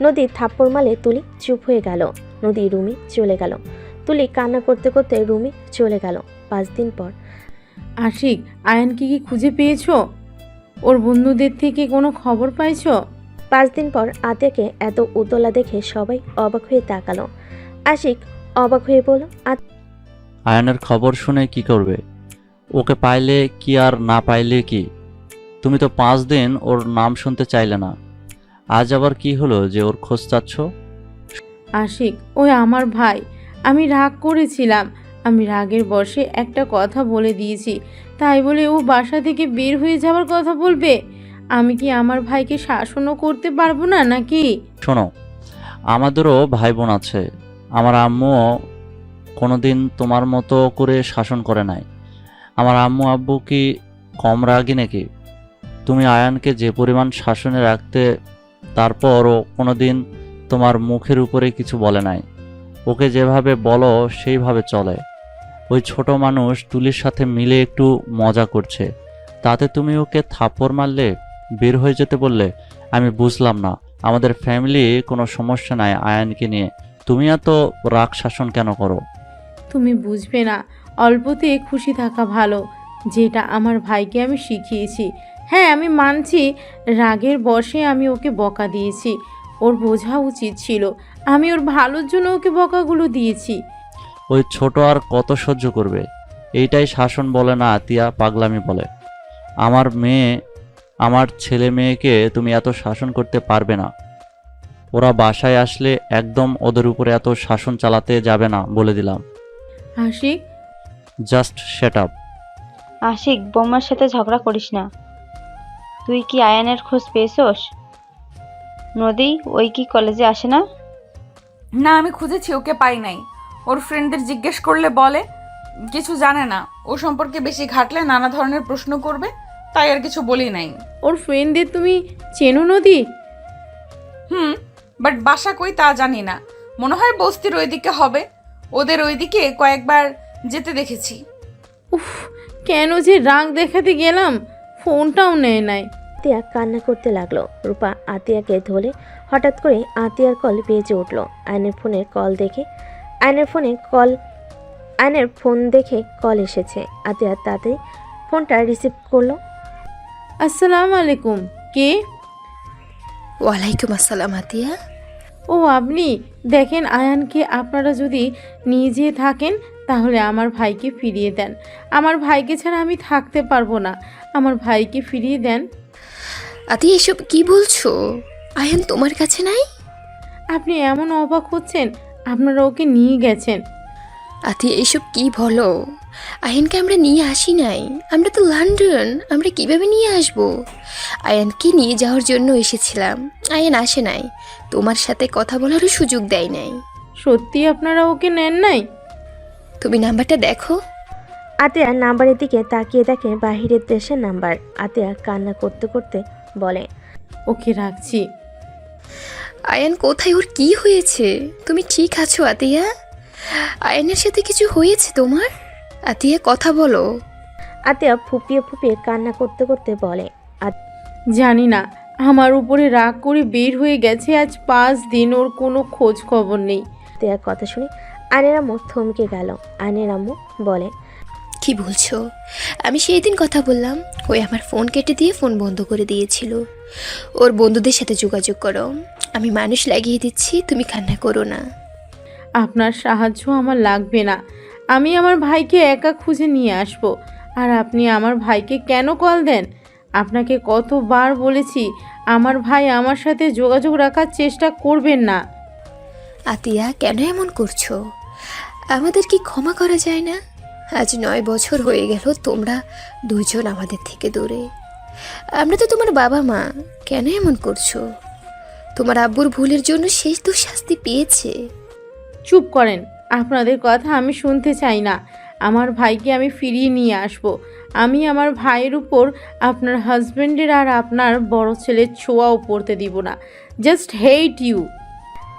নদী থাপ্পড় মালে তুলি চুপ হয়ে গেল। নদী রুমে চলে গেল। তুলি কান্না করতে করতে রুমে চলে গেল। 5 দিন পর। আশিক, আয়ানকে কি খুঁজে পেয়েছো? ওর বন্ধুদের থেকে কোনো খবর পাইছো? 5 দিন পর আতিয়াকে এত উতলা দেখে সবাই অবাক হয়ে তাকালো। আশিক অবাক হয়ে বলল, আয়ানের খবর শুনে কি করবে? ওকে পাইলে কি আর না পাইলে কি? তুমি তো 5 দিন ওর নাম শুনতে চাইলে না। আজ আবার কি হলো যে ওর খোঁজ চাচ্ছ? আশিক, ওই আমার ভাই। আমি রাগ করেছিলাম। আমি রাগের বশে একটা কথা বলে দিয়েছি, তাই বলে ও বাসা থেকে বের হয়ে যাওয়ার কথা বলবে? আমি কি আমার ভাইকে শাসনও করতে পারবো না নাকি? শোনো, আমাদেরও ভাই বোন আছে। আমার আম্মুও কোনোদিন তোমার মতো করে শাসন করে নাই। আমার আম্মু আব্বু কি কম রাগী নাকি? তুমি আয়ানকে যে পরিমাণ শাসনে রাখতে, তারপরও কোনোদিন তোমার মুখের উপরে কিছু বলে নাই। ওকে যেভাবে বলো সেইভাবে চলে। ওই ছোট মানুষ তুলির সাথে মিলে একটু মজা করছে, তাতে তুমি ওকে থাপ্পড় মারলে, বের হয়ে যেতে বললে। আমি বুঝলাম না, আমাদের ফ্যামিলি কোনো সমস্যা নাই আয়ানকে নিয়ে, তুমি এত রাগ শাসন কেন করো? তুমি বুঝবে না, অল্পতে খুশি থাকা ভালো, যেটা আমার ভাইকে আমি শিখিয়েছি। হ্যাঁ, আমি মানছি রাগের বশে আমি ওকে বকা দিয়েছি। ওর বোঝা উচিত ছিল আমি ওর ভালোর জন্য ওকে বকাগুলো দিয়েছি। ওই ছোট আর কত সহ্য করবে? এইটাই শাসন বলে না আতিয়া, পাগলামি বলে। আমার ছেলে মেয়েকে তুমি এত শাসন করতে পারবে না। ওরা বাসায় আসলে একদম ওদের উপরে এত শাসন চালাতে যাবে না, বলে দিলাম। Ashiq, just shut up. Ashiq, বৌমার সাথে ঝগড়া করিস না। তুই কি আয়ানের খোঁজ পেয়েছোস? নদী, ওই কি কলেজে আসে না? না, আমি খুঁজেছি, ওকে পাই নাই। ওর ফ্রেন্ডদের জিজ্ঞেস করলে বলে কিছু জানে না। ও সম্পর্কে বেশি ঘাটলে নানা ধরনের প্রশ্ন করবে, তাই আর কিছু বলি নাই। ওর ফ্রেন্ডদের তুমি চেনো নদী? বাট বাসা কই তা জানি না। মনে হয় বস্তির ওইদিকে হবে। ওদের ওইদিকে কয়েকবার যেতে দেখেছি। উফ, কেন যে রাগ দেখাতে গেলাম, ফোনটাও নেয় নাই। আতিয়া কান্না করতে লাগলো। রূপা আতিয়াকে ধরে হঠাৎ করে আতিয়ার কল বেজে উঠল। আয়নের ফোন দেখে কল এসেছে। আতিয়া তাড়াতাড়ি ফোনটা রিসিভ করলো। আসসালামু আলাইকুম, কে? ওয়ালাইকুম আসসালাম আতিয়া। ও আপনি? দেখেন, আয়ানকে আপনারা যদি নিয়ে যেয়ে থাকেন তাহলে আমার ভাইকে ফিরিয়ে দেন। আমার ভাইকে ছাড়া আমি থাকতে পারবো না। আমার ভাইকে ফিরিয়ে দেন। আতিয়া, এসব কি বলছো? আয়ান তোমার কাছে নাই? আপনি এমন অবাক হচ্ছেন, আপনারা ওকে নিয়ে গেছেন। আতিয়া, এসব কি বলো? আয়ানকে আমরা নিয়ে আসি নাই। আমরা তো লন্ডন, আমরা কিভাবে নিয়ে আসবো? আয়ানকে নিয়ে যাওয়ার জন্য এসেছিলাম, আয়ান আসে নাই। তোমার সাথে কথা বলারও সুযোগ দেয় নাই। সত্যি আপনারা ওকে নেন নাই? তুমি নাম্বারটা দেখো। আতিয়া নাম্বারের দিকে তাকিয়ে দেখে বাহিরের দেশের নাম্বার। আতিয়া কান্না করতে করতে বলে, ওকে রাখছি। আয়ান কোথায়? ওর কি হয়েছে? তুমি ঠিক আছো আতিয়া? আয়ানের সাথে কিছু হয়েছে তোমার? আতিয়া, কথা বলো। আতিয়া ফুপিয়ে ফুপিয়ে কান্না করতে করতে বলে, জানি না, আমার উপরে রাগ করে বের হয়ে গেছে। আজ 5 দিন ওর কোনো খোঁজ খবর নেই। আতিয়ার কথা শুনে আয়নের আম্মু থমকে গেল। আয়নের আম্মু বলে, কি বলছো? আমি সেই দিন কথা বললাম, ওই আমার ফোন কেটে দিয়ে ফোন বন্ধ করে দিয়েছিল। ওর বন্ধুদের সাথে যোগাযোগ করো, আমি মানুষ লাগিয়ে দিচ্ছি, তুমি কান্না করো না। আপনার সাহায্য আমার লাগবে না। আমি আমার ভাইকে একা খুঁজে নিয়ে আসব। আর আপনি আমার ভাইকে কেন কল দেন? আপনাকে কতবার বলেছি আমার ভাই আমার সাথে যোগাযোগ রাখার চেষ্টা করবেন না। আতিয়া, কেন এমন করছো? আমাদের কি ক্ষমা করা যায় না? আজ 9 বছর হয়ে গেল তোমরা দুইজন আমাদের থেকে দূরে। আমরা তো তোমার বাবা মা, কেন এমন করছো? তোমার আব্বুর ভুলের জন্য শেষ তো শাস্তি পেয়েছে। চুপ করেন, আপনাদের কথা আমি শুনতে চাই না। আমার ভাইকে আমি ফিরিয়ে নিয়ে আসব। আমি আমার ভাইয়ের উপর আপনার হাজব্যান্ডের আর আপনার বড় ছেলের ছোঁয়াও পড়তে দিব না। Just hate you.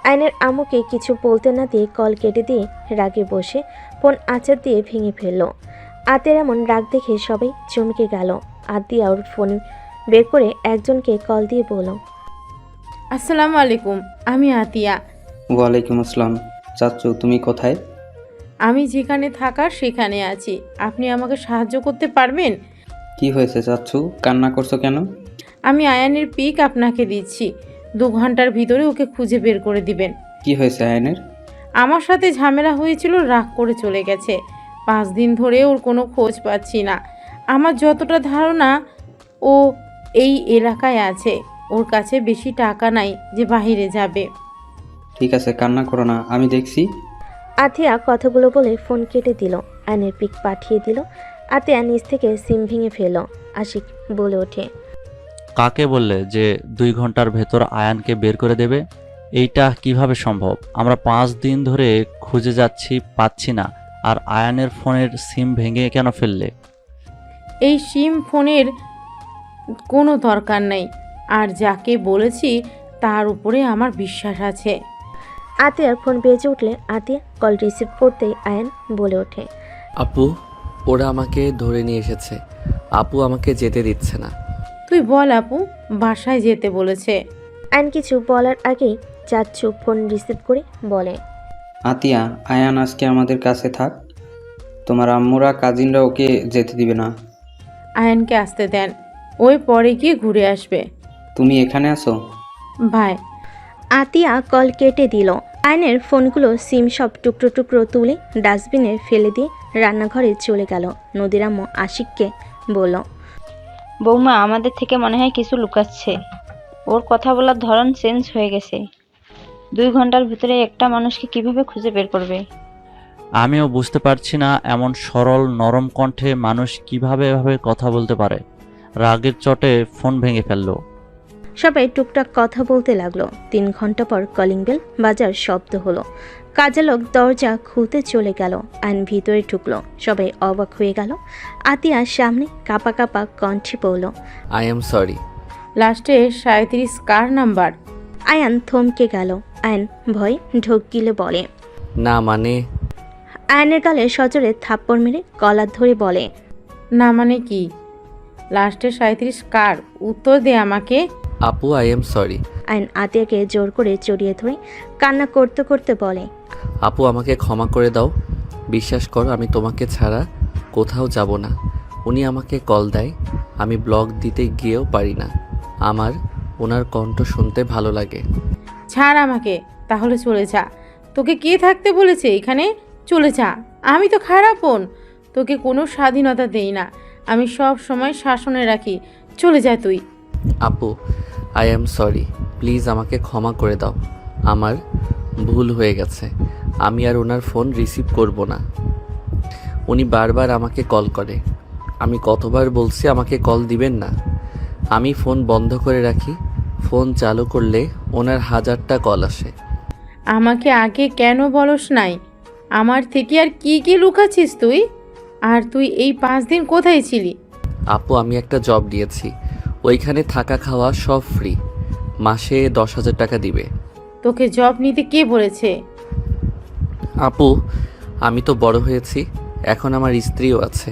আয়নের আম্মুকে কিছু বলতে না দিয়ে কল কেটে দিয়ে রাগে বসে ফোন আচার দিয়ে ভেঙে ফেলল। আতিয়ার এমন রাগ দেখে সবাই চমকে গেল। আতিয়া ওর ফোন বের করে একজনকে কল দিয়ে বলল, আসসালামু আলাইকুম, আমি আতিয়া। ওয়ালাইকুম আসসালাম। চাচ্চু, তুমি কোথায়? আমি যেখানে থাকার সেখানে আছি। আপনি আমাকে সাহায্য করতে পারবেন? কি হয়েছে চাচ্চু, কান্না করছো কেন? আমি আয়ানের পিক আপনাকে দিচ্ছি। 2 ঘন্টার ভিতরে ওকে খুঁজে বের করে দিবেন। কি হয়েছে আয়নের? আমার সাথে ঝামেলা হয়েছিল, রাগ করে চলে গেছে। 5 দিন ধরে ওর কোনো খোঁজ পাচ্ছি না। আমার যতটা ধারণা ও এই এলাকায় আছে, ওর কাছে বেশি টাকা নাই যে বাইরে যাবে। ঠিক আছে, কান্না করো না, আমি দেখছি। আতিয়া কথাগুলো বলে ফোন কেটে দিল। আয়নের পিক পাঠিয়ে দিল। আতিয়া নিচ থেকে সিম ভেঙে ফেলল। আশিক বলে ওঠে, কাকে বললে যে 2 ঘন্টার ভেতর আয়ানকে বের করে দেবে? এইটা কিভাবে সম্ভব? আমরা 5 দিন ধরে খুঁজে যাচ্ছি, পাচ্ছি না। আর আয়ানের ফোনের সিম ভেঙে কেন ফেললে? এই সিম ফোনের কোনো দরকার নেই, আর যাকে বলেছি তার উপরে আমার বিশ্বাস আছে। আতিয়ার ফোন বেজে উঠলে আতিয়া কল রিসিভ করতেই আয়ান বলে ওঠে, আপু, ওরা আমাকে ধরে নিয়ে এসেছে। আপু আমাকে যেতে দিচ্ছে না। তুই বল আপু, বাসায় যেতে বলেছে। আয়ন কিছু বলার আগেই চাচ্চু ফোন রিসিভ করে বলে, আতিয়া, আয়ান আজকে আমাদের কাছে থাক। তোমার আম্মুরা কাজিনরা ওকে যেতে দিবে না। আয়নকে আসতে দেন, ওই পরে গিয়ে ঘুরে আসবে। তুমি এখানে আসো। ভাই, আতিয়া কল কেটে দিল। আয়নের ফোনগুলো সিম সব টুকরো টুকরো তুলে ডাস্টবিনে ফেলে দিয়ে রান্নাঘরে চলে গেল। নদীর আম্মু আশিককে বলল, বৌমা আমাদের থেকে মনে হয় কিছু লুকাচ্ছে। ওর কথা বলার ধরন চেঞ্জ হয়ে গেছে। 2 ঘন্টার ভিতরে একটা মানুষকে কিভাবে খুঁজে বের করবে? আমিও বুঝতে পারছি না, এমন সরল নরম কণ্ঠে মানুষ কিভাবে এভাবে কথা বলতে পারে। রাগের চটে ফোন ভেঙে ফেললো। সবাই টুকটাক কথা বলতে লাগলো। 3 ঘন্টা পর কলিং বেল বাজার শব্দ হলো। কাজের লোক দরজা খুলতে চলে গেল। আইন ভিতরে ঢুকলো। সবাই অবাক হয়ে গেল। আতিয়ার সামনে কাপা কাপা কণ্ঠে বলল, আই এম সরি। লাস্টে 37 কার নাম্বার? আয়ান থমকে গেল। আয়ন ভয় ঢোক গিলে বলে, না মানে? আয়নের গালে সজোরে থাপ্পড় মেরে কলার ধরে বলে, না মানে কি? লাস্টে 37 কার? উত্তর দে আমাকে। আপু, আই এম সরি। আয়ন আতিয়াকে জোর করে জড়িয়ে ধরে কান্না করতে করতে বলে, আপু, আমাকে ক্ষমা করে দাও। বিশ্বাস করো, আমি তোমাকে ছাড়া কোথাও যাব না। উনি আমাকে কল দেয়, আমি ব্লগ দিতে গিয়েও পারি না। আমার ওনার কণ্ঠ শুনতে ভালো লাগে। ছাড় আমাকে, তাহলে চলে যা। তোকে কে থাকতে বলেছে এখানে? চলে যা। আমি তো খারাপ বোন, তোকে কোনো স্বাধীনতা দেই না। আমি সব সময় শাসনে রাখি। চলে যা তুই। আপু, আই এম সরি। প্লিজ আমাকে ক্ষমা করে দাও। আমার ভুল হয়ে গেছে। আমি আর ওনার ফোন রিসিভ করব না। উনি বারবার আমাকে কল করে। আমি কতবার বলছি আমাকে কল দিবেন না। আমি ফোন বন্ধ করে রাখি। ফোন চালু করলে ওনার 1000টা কল আসে। আমাকে আগে কেন বলস নাই? আমার থেকে আর কি কি লুকাচ্ছিস তুই? আর তুই এই 5 দিন কোথায় ছিলি? আপু, আমি একটা জব দিয়েছি। ওইখানে থাকা খাওয়া সব ফ্রি। মাসে 10,000 টাকা দিবে। তোকে জব নিতে কে বলেছে? আপু, আমি তো বড় হয়েছি, এখন আমার স্ত্রীও আছে।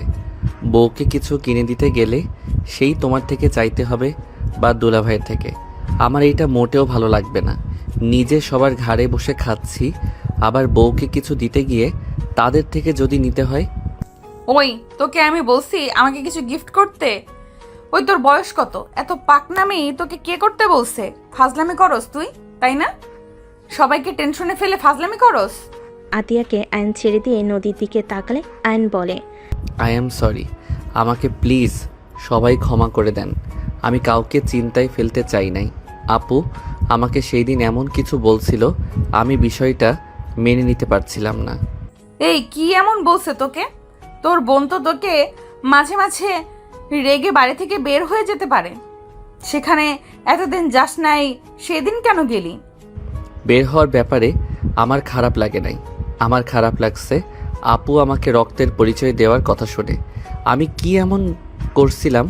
বউকে কিছু কিনে দিতে গেলে সেই তোমার থেকে চাইতে হবে বা দুলাভাইয়ের থেকে। আমার এইটা মোটেও ভালো লাগবে না। নিজে সবার ঘাড়ে বসে খাচ্ছি, আবার বউকে কিছু দিতে গিয়ে তাদের থেকে যদি নিতে হয়। ওই, তোকে আমি বলছি আমাকে কিছু গিফট করতে? ওই তোর বয়স কত? এত পাকনামি তোকে কে করতে বলছে? ফাজলামি করস তুই, তাই না? সবাইকে টেনশনে ফেলে ফাজলামি করস। আতিয়াকে আয়ন ছেড়ে দিয়ে নদীর দিকে তাকালে আয়ন বলে, আই এম সরি। আমাকে প্লিজ সবাই ক্ষমা করে দেন। আমি কাউকে চিন্তায় ফেলতে চাই নাই। আপু আমাকে সেই দিন এমন কিছু বলছিল, আমি বিষয়টা মেনে নিতে পারছিলাম না। এই কি এমন বলছে তোকে? তোর বোন তো তোকে মাঝে মাঝে রেগে বাড়ি থেকে বের হয়ে যেতে পারে। সেখানে এতদিন যাস নাই, সেদিন কেন গেলি? বের হওয়ার ব্যাপারে আমার খারাপ লাগে নাই। আমার খারাপ লাগছে আপু আমাকে রক্তের পরিচয় দেওয়ার কথা শুনে। আমি কি এমন করছিলাম?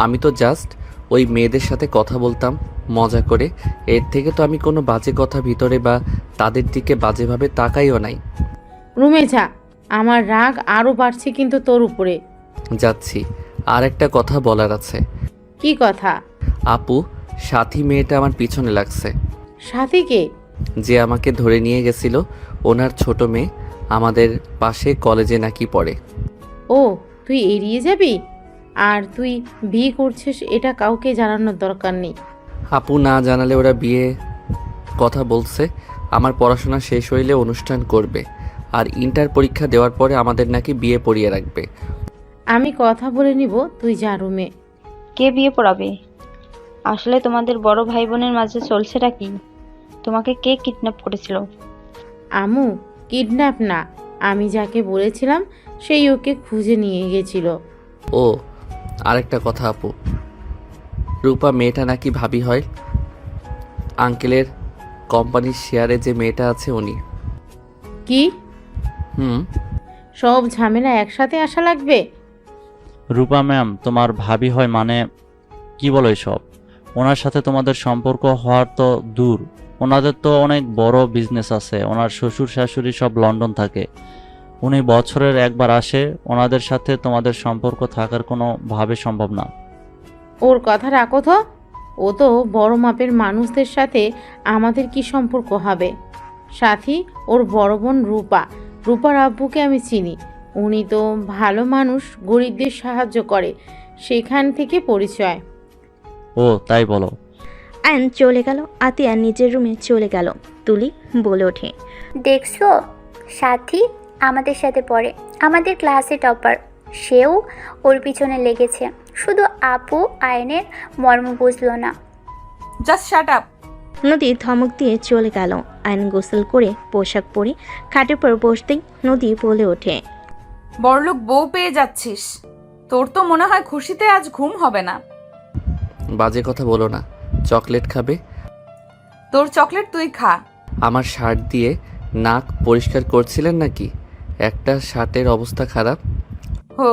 আমি তো জাস্ট ওই মেয়েদের সাথে কথা বলতাম মজা করে। এর থেকে তো আমি কোনো বাজে কথা ভিতরে বা তাদের দিকে বাজেভাবে তাকাইও নাই। রুমে যা, আমার রাগ আরও বাড়ছে কিন্তু তোর উপরে। যাচ্ছি। আর একটা কথা বলার আছে। কি কথা? আপু, সাথী মেয়েটা আমার পিছনে লাগছে। সাথীকে? যে আমাকে ধরে নিয়ে গেছিল, ওনার ছোট মেয়ে, আমাদের পাশে কলেজে নাকি পড়ে। ও, তুই এড়িয়ে যাবি? আর তুই বিয়ে করছিস এটা কাউকে জানানোর দরকার নেই। আপু, না জানালে ওরা বিয়ে কথা বলছে। আমার পড়াশোনা শেষ হইলে অনুষ্ঠান করবে। আর ইন্টার পরীক্ষা দেওয়ার পরে আমাদের নাকি বিয়ে পড়িয়ে রাখবে। আমি কথা বলে নিব, তুই যা রুমে। কে বিয়ে পড়াবে? আসলে তোমাদের বড় ভাই বোনের মাঝে চলছেটা কি? তোমাকে কে কিডন্যাপ করেছিল? আমু, কিডন্যাপ না, আমি যাকে বলেছিলাম সেই ওকে খুঁজে নিয়ে গেছিল। ও আরেকটা কথা আপু, রূপা মেয়েটা নাকি ভাবি হয়। আঙ্কেলের কোম্পানির শেয়ারে যে মেয়েটা আছে উনি। কি? হুম। সব ঝামেলা একসাথে আসা লাগবে? রূপা ম্যাম তোমার ভাবি হয় মানে কি বলো এসব? ওনার সাথে তোমাদের সম্পর্ক হওয়ার তো দূর, ওনাদের তো অনেক বড় বিজনেস আছে, ওনার শ্বশুর শাশুড়ি সব লন্ডন থাকে, উনি বছরের একবার আসে, ওনাদের সাথে তোমাদের সম্পর্ক থাকার কোনো ভাবে সম্ভব না। ওর কথা রাখো তো, ও তো বড় মাপের মানুষদের সাথে আমাদের কি সম্পর্ক হবে? সাথী ওর বড় বোন রূপা, রূপার আব্বুকে আমি চিনি, উনি তো ভালো মানুষ, গরিবদের সাহায্য করে, সেখান থেকে পরিচয়। ও তাই বলো? আয়ন চলে গেল। আতিয়া নিজের রুমে চলে গেল। তুলি বলে ওঠে, দেখছো, সাথী আমাদের সাথে পড়ে, আমাদের ক্লাসে টপার, সেও ওর পিছনে লেগেছে। শুধু আপু আয়নের মর্ম বুঝলো না। Just shut up. নদী ধমক দিয়ে চলে গেল। আয়ন গোসল করে পোশাক পরে খাটের পর বসতেই নদী বলে ওঠে, বড়লোক বউ পেয়ে যাচ্ছিস, তোর তো মনে হয় খুশিতে আজ ঘুম হবে না। বাজে কথা বলো না। চকলেট খাবে? তোর চকলেট তুই খা। আমার শার্ট দিয়ে নাক পরিষ্কার করছিলেন নাকি? একটা শার্টের অবস্থা খারাপ। হো,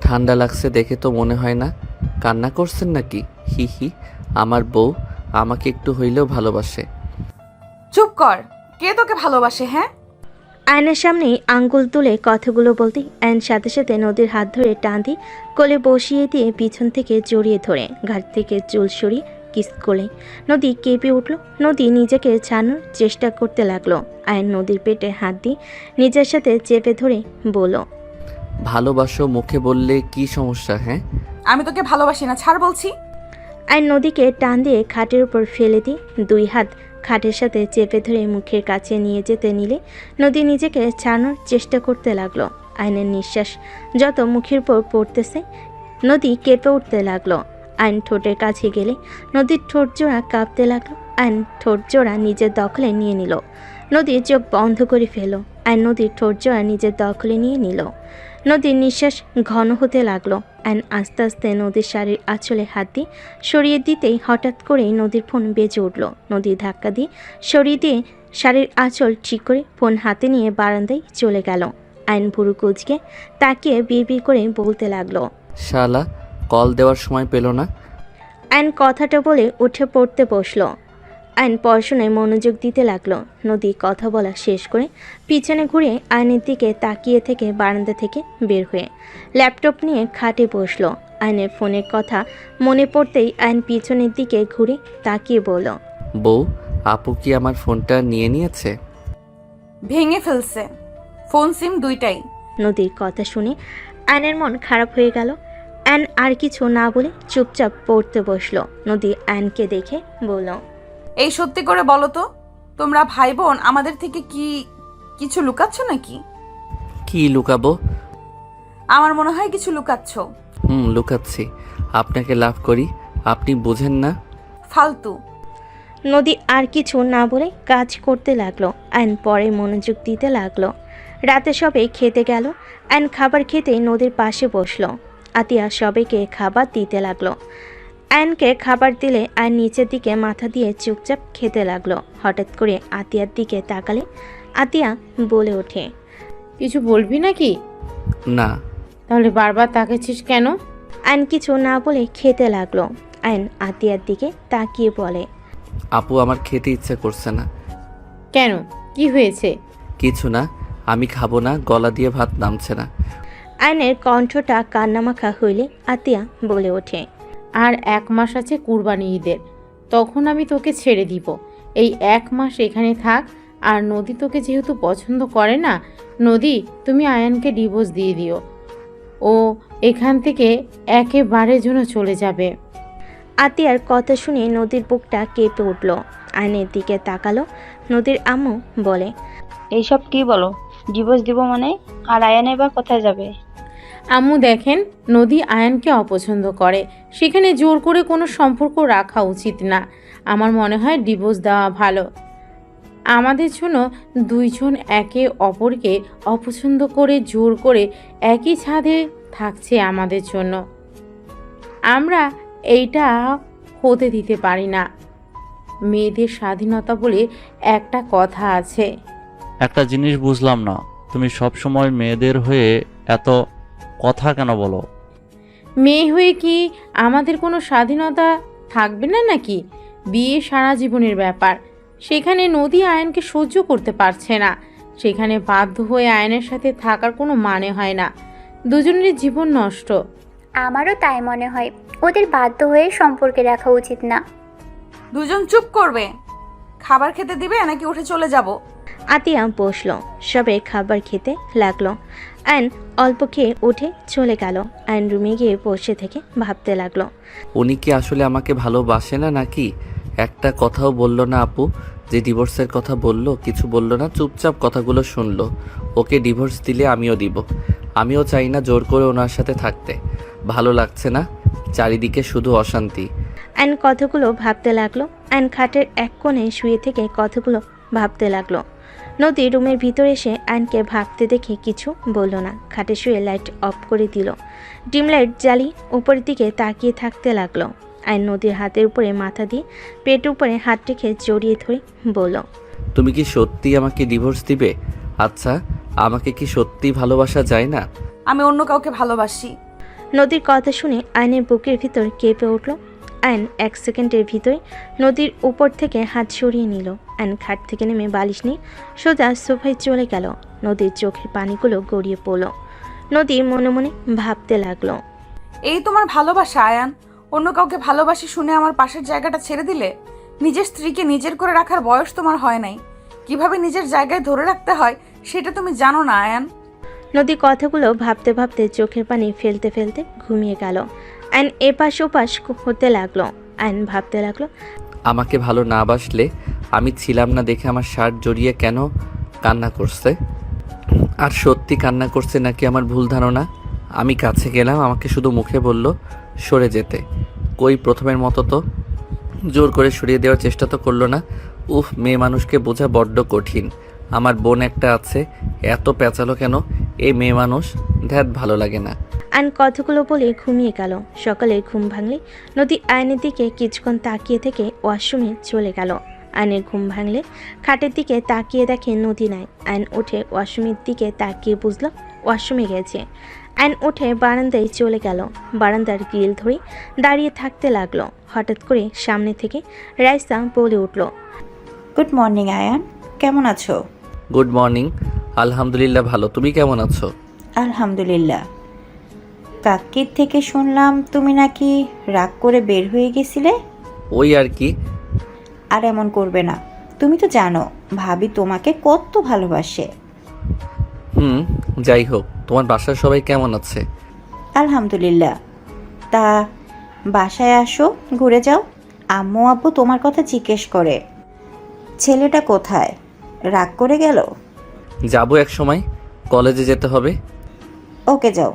ঠান্ডা লাগছে দেখে তো মনে হয় না। কান্না করছেন নাকি? হি হি। আমার বউ আমাকে একটু হইলেও ভালোবাসে। চুপ কর, কে তোকে ভালোবাসে? হ্যাঁ, আয়নের সামনেই আঙ্গুল তুলে কথাগুলো বলতেই আয়ন সাথে সাথে নদীর হাত ধরে টান দিয়ে কোলে বসিয়ে দিয়ে পিছন থেকে জড়িয়ে ধরে ঘাট থেকে চুল সরিয়ে কিস করলে নদী কেঁপে উঠল। নদী নিজেকে ছাড়ানোর চেষ্টা করতে লাগলো। আয়ন নদীর পেটে হাত দিয়ে নিজের সাথে চেপে ধরে বলল, ভালোবাসো মুখে বললে কি সমস্যা? হ্যাঁ, আমি তোকে ভালোবাসি না, ছাড় বলছি। আয়ন নদীকে টান দিয়ে খাটের উপর ফেলে দিয়ে দুই হাত খাটের সাথে চেপে ধরে মুখের কাছে নিয়ে যেতে নিলে নদী নিজেকে ছাড়ানোর চেষ্টা করতে লাগলো। আয়নের নিঃশ্বাস যত মুখের উপর পড়তেছে নদী কেঁপে উঠতে লাগলো। আয়ন ঠোঁটের কাছে গেলে নদীর ঠোঁট জোড়া কাঁপতে লাগলো। আয়ন ঠোঁট জোড়া নিজের দখলে নিয়ে নিল। নদীর চোখ বন্ধ করে ফেল। আয়ন নদীর ঠোঁট জোড়া নিজের দখলে নিয়ে নিল। নদীর নিঃশ্বাস ঘন হতে লাগলো। আয়ন আস্তে আস্তে নদীর শাড়ির আঁচলে হাত দিয়ে সরিয়ে দিতেই হঠাৎ করেই নদীর ফোন বেজে উঠল। নদী ধাক্কা দিয়ে সরিয়ে দিয়ে শাড়ির আঁচল ঠিক করে ফোন হাতে নিয়ে বারান্দায় চলে গেল। আয়ন ভুরু কুচকে তাকিয়ে বিড়বিড় করে বলতে লাগলো, শালা কল দেওয়ার সময় পেল না। আয়ন কথাটা বলে উঠে পড়তে বসলো। আয়ন পড়াশোনায় মনোযোগ দিতে লাগলো। নদী কথা বলা শেষ করে পিছনে ঘুরে আয়নের দিকে তাকিয়ে থেকে বারান্দা থেকে বের হয়ে ল্যাপটপ নিয়ে খাটে বসলো। আয়নের ফোনের কথা মনে পড়তেই আয়ন পিছনের দিকে ঘুরে তাকিয়ে বলল, বউ, আপু কি আমার ফোনটা নিয়ে নিয়েছে? ভেঙে ফেলছে, ফোন সিম দুইটাই। নদীর কথা শুনে আয়নের মন খারাপ হয়ে গেল। আয়ন আর কিছু না বলে চুপচাপ পড়তে বসলো। নদী আয়নকে দেখে বলল, এই সত্যি করে বলো তো, তোমরা ভাই বোন আমাদের থেকে কি কিছু লুকাচ্ছ নাকি? কি লুকাবো? আমার মনে হয় কিছু লুকাচ্ছ। লুকাচ্ছি। আপনাকে লাভ করি, আপনি বোঝেন না। ফালতু। নদী আর কিছু না বলে কাজ করতে লাগলো। আয়ন পরে মনোযোগ দিতে লাগলো। রাতে সবাই খেতে গেল। আয়ন খাবার খেতে নদীর পাশে বসলো। আতিয়া সবাইকে খাবার দিতে লাগলো। আয়নকে খাবার দিলে আয়ন নিচের দিকে মাথা দিয়ে চুপচাপ খেতে লাগলো। হঠাৎ করে আতিয়ার দিকে তাকালে আতিয়া বলে ওঠে, কিছু বলবি নাকি? না। তাহলে বারবার তাকাচ্ছিস কেন? আয়ন কিছু না বলে খেতে লাগলো। আয়ন আতিয়ার দিকে তাকিয়ে বলে, আপু আমার খেতে ইচ্ছে করছে না। কেন, কি হয়েছে? কিছু না, আমি খাবো না, গলা দিয়ে ভাত নামছে না। আয়নের কণ্ঠটা কান্নামাখা হইলে আতিয়া বলে ওঠে, আর 1 মাস আছে কুরবানি ঈদের, তখন আমি তোকে ছেড়ে দিব। এই 1 মাস এখানে থাক। আর নদী তোকে যেহেতু পছন্দ করে না, নদী তুমি আয়ানকে ডিভোর্স দিয়ে দিও, ও এখান থেকে একেবারে জন্য চলে যাবে। আতিয়ার কথা শুনে নদীর বুকটা কেঁপে উঠল। আয়নের দিকে তাকালো। নদীর আম্মু বলে, এইসব কি বলো? ডিভোর্স দিব মানে? আর আয়ান এবার কোথায় যাবে? আম্মু দেখেন, নদী আয়ানকে অপছন্দ করে, সেখানে জোর করে কোনো সম্পর্ক রাখা উচিত না। আমার মনে হয় ডিভোর্স দেওয়া ভালো। আমাদের জন্য দুইজন একে অপরকে অপছন্দ করে জোর করে একই ছাদে থাকছে আমাদের জন্য। আমরা এইটা হতে দিতে পারি না। মেয়েদের স্বাধীনতা বলে একটা কথা আছে। একটা জিনিস বুঝলাম না, তুমি সব সময় মেয়েদের হয়ে এত কথা কেন বলো? মেয়ে হয়ে কি আমাদের কোনো স্বাধীনতা থাকবে না নাকি? বিয়ে সারা জীবনের ব্যাপার। সেখানে নদী আয়নকে সহ্য করতে পারছে না, সেখানে বাধ্য হয়ে আয়নের সাথে থাকার কোনো মানে হয় না। দুজনের জীবন নষ্ট। আমারও তাই মনে হয়, ওদের বাধ্য হয়ে সম্পর্কে রাখা উচিত না। দুজন চুপ করবে। খাবার খেতে দিবে নাকি উঠে চলে যাব? আতিয়া বসলো, সবে খাবার খেতে লাগলো। আয়ন অল্প খেয়ে উঠে চলে গেল। আয়ন রুমে গিয়ে বসে থেকে ভাবতে লাগলো। উনি কি আসলে আমাকে ভালোবাসে না নাকি? একটা কথাও বলল না আপু, যে ডিভোর্সের কথা বলল কিছু বলল না, চুপচাপ কথাগুলো শুনলো। ওকে ডিভোর্স দিলে আমিও দিব। আমিও চাই না জোর করে ওনার সাথে থাকতে। ভালো লাগছে না, চারিদিকে শুধু অশান্তি। আয়ন কথাগুলো ভাবতে লাগলো। আয়ন খাটের এক কোণে শুয়ে থেকে কথাগুলো ভাবতে লাগলো। নদী রুমের ভিতরে এসে আয়নকে ভাবতে দেখে কিছু বলল না। খাটে শুয়ে লাইট অফ করে দিল। ডিম লাইট জ্বালিয়ে উপরের দিকে তাকিয়ে থাকতে লাগলো। আয়ন নদীর হাতের উপরে মাথা দিয়ে পেট উপরে হাত রেখে জড়িয়ে ধরে বলল, তুমি কি সত্যি আমাকে ডিভোর্স দিবে? আচ্ছা, আমাকে কি সত্যি ভালোবাসা যায় না? আমি অন্য কাউকে ভালোবাসি। নদীর কথা শুনে আয়নের বুকের ভিতর কেঁপে উঠল। আয়ন এক সেকেন্ডের ভিতরে নদীর উপর থেকে হাত সরিয়ে নিল। আয়ন খাট থেকে নেমে বালিশ নিয়ে সোজা সোফায় চলে গেল। নদীর চোখের পানিগুলো গড়িয়ে পড়ল। নদী মনে মনে ভাবতে লাগলো, এই তোমার ভালোবাসা আয়ান? অন্য কাউকে ভালোবাসি শুনে আমার পাশের জায়গাটা ছেড়ে দিলে? নিজের স্ত্রীকে নিজের করে রাখার বয়স তোমার হয় নাই। কিভাবে নিজের জায়গায় ধরে রাখতে হয় সেটা তুমি জানো না আয়ান। নদী কথাগুলো ভাবতে ভাবতে চোখের পানি ফেলতে ফেলতে ঘুমিয়ে গেল। আয়ন এপাশ ওপাশ হতে লাগলো। আয়ন ভাবতে লাগলো, আমাকে ভালো না বাসলে আমি ছিলাম না দেখে আমার শার্ট জড়িয়ে কেন কান্না করছে? আর সত্যি কান্না করছে নাকি আমার ভুল ধারণা? আমি কাছে গেলাম, আমাকে শুধু মুখে বলল সরে যেতে। কই প্রথমের মতো তো জোর করে সরিয়ে দেওয়ার চেষ্টা তো করলো না। উফ, মেয়ে মানুষকে বোঝা বড্ড কঠিন। আমার বোন একটা আছে, এত পেঁচালো কেন এই মেয়ে মানুষ, ধ্যাত ভালো লাগে না। আয়ন কথাগুলো বলে ঘুমিয়ে গেল। সকালে ঘুম ভাঙলে নদী আয়নের দিকে কিছুক্ষণ তাকিয়ে থেকে ওয়াশরুমে চলে গেল। আয়নের ঘুম ভাঙলে খাটের দিকে তাকিয়ে দেখে নদী নাই। আয়ন উঠে ওয়াশরুমের দিকে তাকিয়ে বুঝল ওয়াশরুমে গেছে। আয়ন উঠে বারান্দায় চলে গেল। বারান্দার গ্রিল ধরে দাঁড়িয়ে থাকতে লাগলো। হঠাৎ করে সামনে থেকে রাইসা বলে উঠল, গুড মর্নিং আয়ান, কেমন আছো? গুড মর্নিং, আলহামদুলিল্লাহ ভালো। তুমি কেমন আছো? আলহামদুলিল্লাহ। কাকির থেকে শুনলাম তুমি নাকি রাগ করে বের হয়ে গেছিলে। ওই আর কি। আর এমন করবে না, তুমি তো জানো ভাবি তোমাকে কত ভালোবাসে। যাই হোক, তোমার বাসার সবাই কেমন আছে? আলহামদুলিল্লাহ। তা বাসায় আসো, ঘুরে যাও। আম্মু আব্বু তোমার কথা জিজ্ঞেস করে। ছেলেটা কোথায়, রাগ করে গেল? যাবো এক সময়, কলেজে যেতে হবে। ওকে যাও।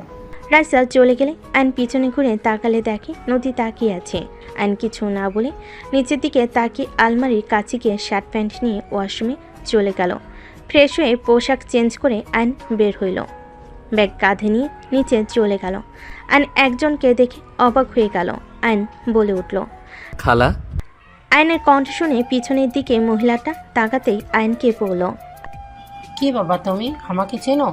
রাইসা চলে গেলে আয়ন পিছনে ঘুরে তাকালে দেখে নদী তাকিয়ে আছে। আয়ন কিছু না বলে নিচের দিকে তাকিয়ে আলমারির কাছে গিয়ে শার্ট প্যান্ট নিয়ে ওয়াশরুমে চলে গেল। ফ্রেশ হয়ে পোশাক চেঞ্জ করে আয়ন বের হইল। ব্যাগ কাঁধে নিয়ে নিচে চলে গেল। আয়ন একজনকে দেখে অবাক হয়ে গেল। আয়ন বলে উঠল, খালা। আয়নের কণ্ঠ শুনে পিছনের দিকে মহিলাটা তাকাতেই আয়নকে বলল, কে বাবা তুমি, আমাকে চেনো?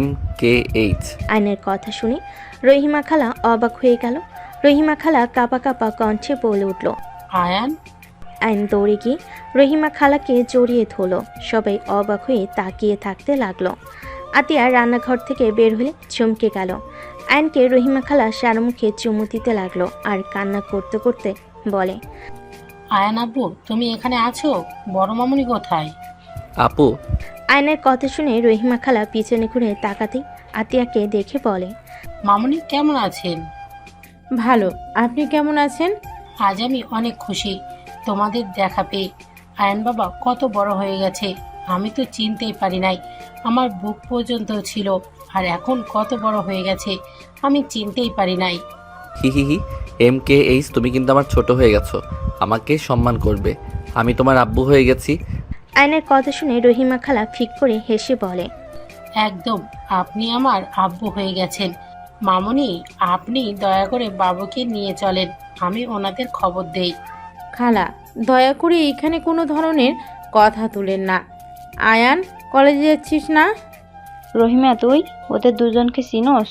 MKH। আয়নের কথা শুনে রহিমা খালা অবাক হয়ে গেল। রহিমা খালা কাঁপা কাঁপা কণ্ঠে বলে উঠল, আয়ান। আয়ন দৌড়ে গিয়ে রহিমা খালাকে জড়িয়ে ধরল। সবাই অবাক হয়ে তাকিয়ে থাকতে লাগলো। আতিয়া রান্নাঘর থেকে বের হলে চমকে গেল। আয়নকে রহিমা খালা সারা মুখে চুমু দিতে লাগলো আর কান্না করতে করতে বলে, আয়ান আব্বু তুমি এখানে আছো? বড় মামুনি কোথায়? আপু। আয়নের কথা শুনে রহিমা খালা পিছনে ঘুরে তাকাতেই আতিয়াকে দেখে বলে, মামুনি কেমন আছেন? ভালো, আপনি কেমন আছেন? আজ আমি অনেক খুশি তোমাদের দেখা পেয়ে। আয়ান বাবা কত বড় হয়ে গেছে, আমি তো চিনতেই পারি নাই। আমার বুক পর্যন্ত ছিল, আর এখন কত বড় হয়ে গেছে আমি চিনতেই পারি নাই। হি হি হি, MKH, তুমি কিন্তু আমার ছোট হয়ে গেছো। আমাকে সম্মান করবে। আমি তোমার আব্বু হয়ে গেছি। আয়নের কথা শুনে রহিমা খালা ফিক করে হেসে বলে, একদম, আপনি আমার আব্বু হয়ে গেছেন। মামুনি, আপনি দয়া করে বাবুকে নিয়ে চলেন, আমি ওনাদের খবর দেই। খালা, দয়া করে এখানে কোনো ধরনের কথা তুলেন না। আয়ান, কলেজে যাচ্ছিস না? রহিমা, তুই ওদের দুজনকে চিনোস?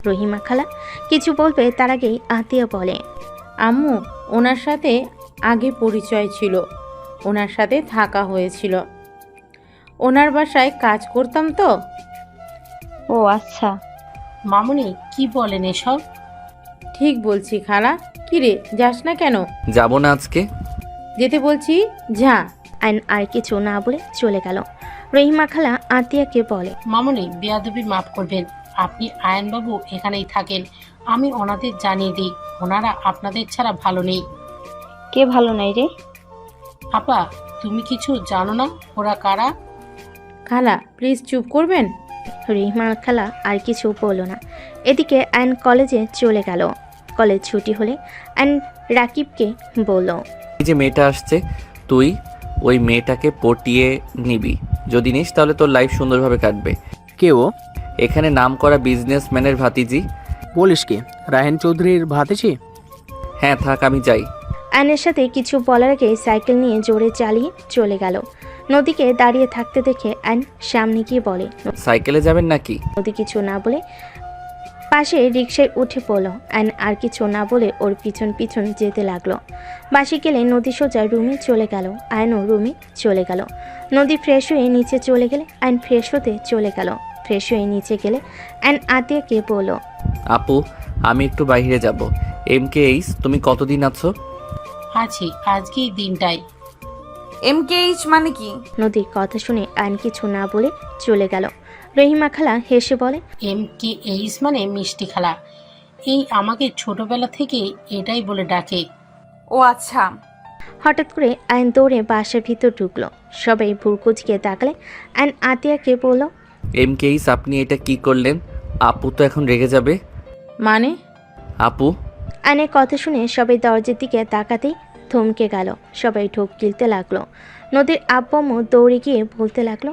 রহিমা খালা কিছু বলবে তার আগেই আতিয়া বলে, আম্মু, ওনার সাথে আগে পরিচয় ছিল, ওনার সাথে থাকা হয়েছিল, ওনার বাসায় কাজ করতাম তো। ও আচ্ছা। মামুনি, কি বলেন এসব? ঠিক বলছি খালা। কিরে, যাস না কেন? যাব না আজকে। যেতে বলছি, যা। আয়ন আর কিছু না বলে চলে গেল। রহিমা খালা আতিয়াকে বলে, মামুনি, বেয়াদবি মাফ করবেন। আপনি আয়নবাবু এখানেই থাকেন, আমি ওনাদের জানিয়ে দিই, ওনারা আপনাদের ছাড়া ভালো নেই। কে ভালো নাই রে? আপা, তুমি কিছু জানো না ওরা কারা? খালা, প্লিজ চুপ করবেন। রহিমা খালা আর কিছু বলল না। এদিকে আয়ন কলেজে চলে গেল। কলেজ ছুটি হলে আয়ন রাকিবকে বলল, এই যে মেয়েটা আসছে, তুই ওই মেয়েটাকে পটিয়ে নিবি। যদি নিস তাহলে তোর লাইফ সুন্দরভাবে কাটবে। কে ও? এখানে নাম করা বিজনেসম্যানের ভাতিজি। বলিস কি, রায়হান চৌধুরীর ভাতিজি? হ্যাঁ, থাক, আমি যাই। আয়নের সাথে কিছু বলার আগে সাইকেল নিয়ে জোরে চালিয়ে চলে গেল। নদীকে দাঁড়িয়ে থাকতে দেখে আয়ন সামনে গিয়ে বলে, সাইকেলে যাবেন নাকি? নদী কিছু না বলে পাশে রিকশায় উঠে পড়ল। আয়ন আর কিছু না বলে ওর পিছন পিছন যেতে লাগলো। বাসে গেলে নদী সোজা রুমে চলে গেল। আয়নও রুমে চলে গেল। নদী ফ্রেশ হয়ে নিচে চলে গেলে আয়ন ফ্রেশ হতে চলে গেল। ফ্রেশ হয়ে নিচে গেলে আয়ন আতিয়াকে বলল, আপু, আমি একটু বাইরে যাব। MKH, তুমি কতদিন আছো? আছি, আজকেই দিনটাই। MKH মানে কি? নদীর কথা শুনে আয়ন কিছু না বলে চলে গেল। রহিমা খালা হেসে বলে, MKH মানে মিষ্টি খালা। এই আমাকে ছোটবেলা থেকে এটাই বলে ডাকে। ও আচ্ছা। হঠাৎ করে আয়ন দৌড়ে বাসার ভিতর ঢুকলো। সবাই ভুরকুচকে তাকালে আয়ন আতিয়াকে বলল, MKH, আপনি এটা কি করলেন? আপু তো এখন রেগে যাবে। মানে? আপু, আয়নের কথা শুনে সবাই দরজার দিকে তাকাতেই থমকে গেল। সবাই ঢোক গিলতে লাগলো। নদীর আব্বু দৌড়ে গিয়ে বলতে লাগলো,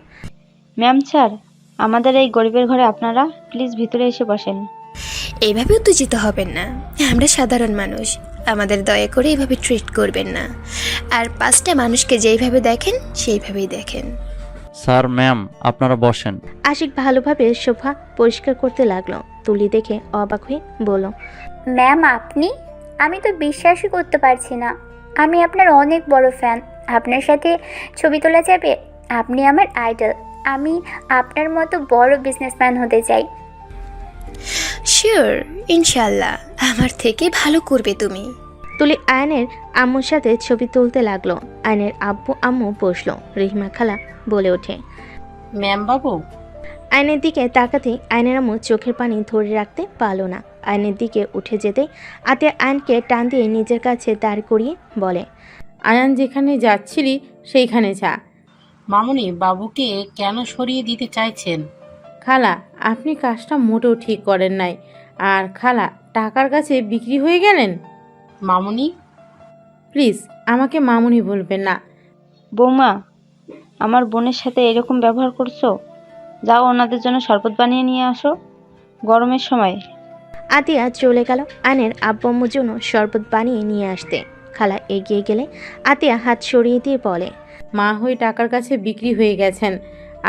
ম্যাম স্যার, আমাদের এই গরিবের ঘরে আপনারা প্লিজ ভিতরে এসে বসেন। এইভাবে উত্তেজিত হবেন না, আমরা সাধারণ মানুষ, আমাদের দয়া করে এভাবে ট্রিট করবেন না। আর পাঁচটা মানুষকে যেইভাবে দেখেন সেইভাবেই দেখেন। স্যার, ম্যাম, আপনারা বসেন। আশিক ভালোভাবে সোফা পরিষ্কার করতে লাগলো। তুলি দেখে অবাক হয়ে বলল, ম্যাম, আপনি? আমি তো বিশ্বাসই করতে পারছি না। আমি আপনার অনেক বড় ফ্যান। আপনার সাথে ছবি তোলা যাবে? আপনি আমার আইডল। আমি আপনার মতো বড় বিজনেসম্যান হতে চাই। শিওর, ইনশাল্লাহ আমার থেকে ভালো করবে তুমি। তুলি আয়নের আম্মুর সাথে ছবি তুলতে লাগলো। আয়নের আব্বু আম্মু বসলো। রহিমা খালা বলে ওঠে, ম্যাম বাবু। আয়নের দিকে তাকাতেই আয়নের আম্মু চোখের পানি ধরে রাখতে পারল না। আয়নের দিকে উঠে যেতে আতিয়া আয়নকে টান দিয়ে নিজের কাছে দাঁড় করিয়ে বলে, আয়ান, যেখানে যাচ্ছিলি সেইখানে যা। মামুনি, বাবুকে কেন সরিয়ে দিতে চাইছেন? খালা, আপনি কাজটা মোটেও ঠিক করেন নাই। আর খালা, টাকার কাছে বিক্রি হয়ে গেলেন। মামুনি, প্লিজ আমাকে মামুনি বলবেন না। বৌমা, আমার বোনের সাথে এরকম ব্যবহার করছো? যাও, ওনাদের জন্য শরবত বানিয়ে নিয়ে আসো, গরমের সময়। আতিয়া চলে গেল আয়নের আব্বু আম্মুর জন্য শরবত বানিয়ে নিয়ে আসতে। খালা এগিয়ে গেলে আতিয়া হাত সরিয়ে দিয়ে বলে, মা হয়ে টাকার কাছে বিক্রি হয়ে গেছেন।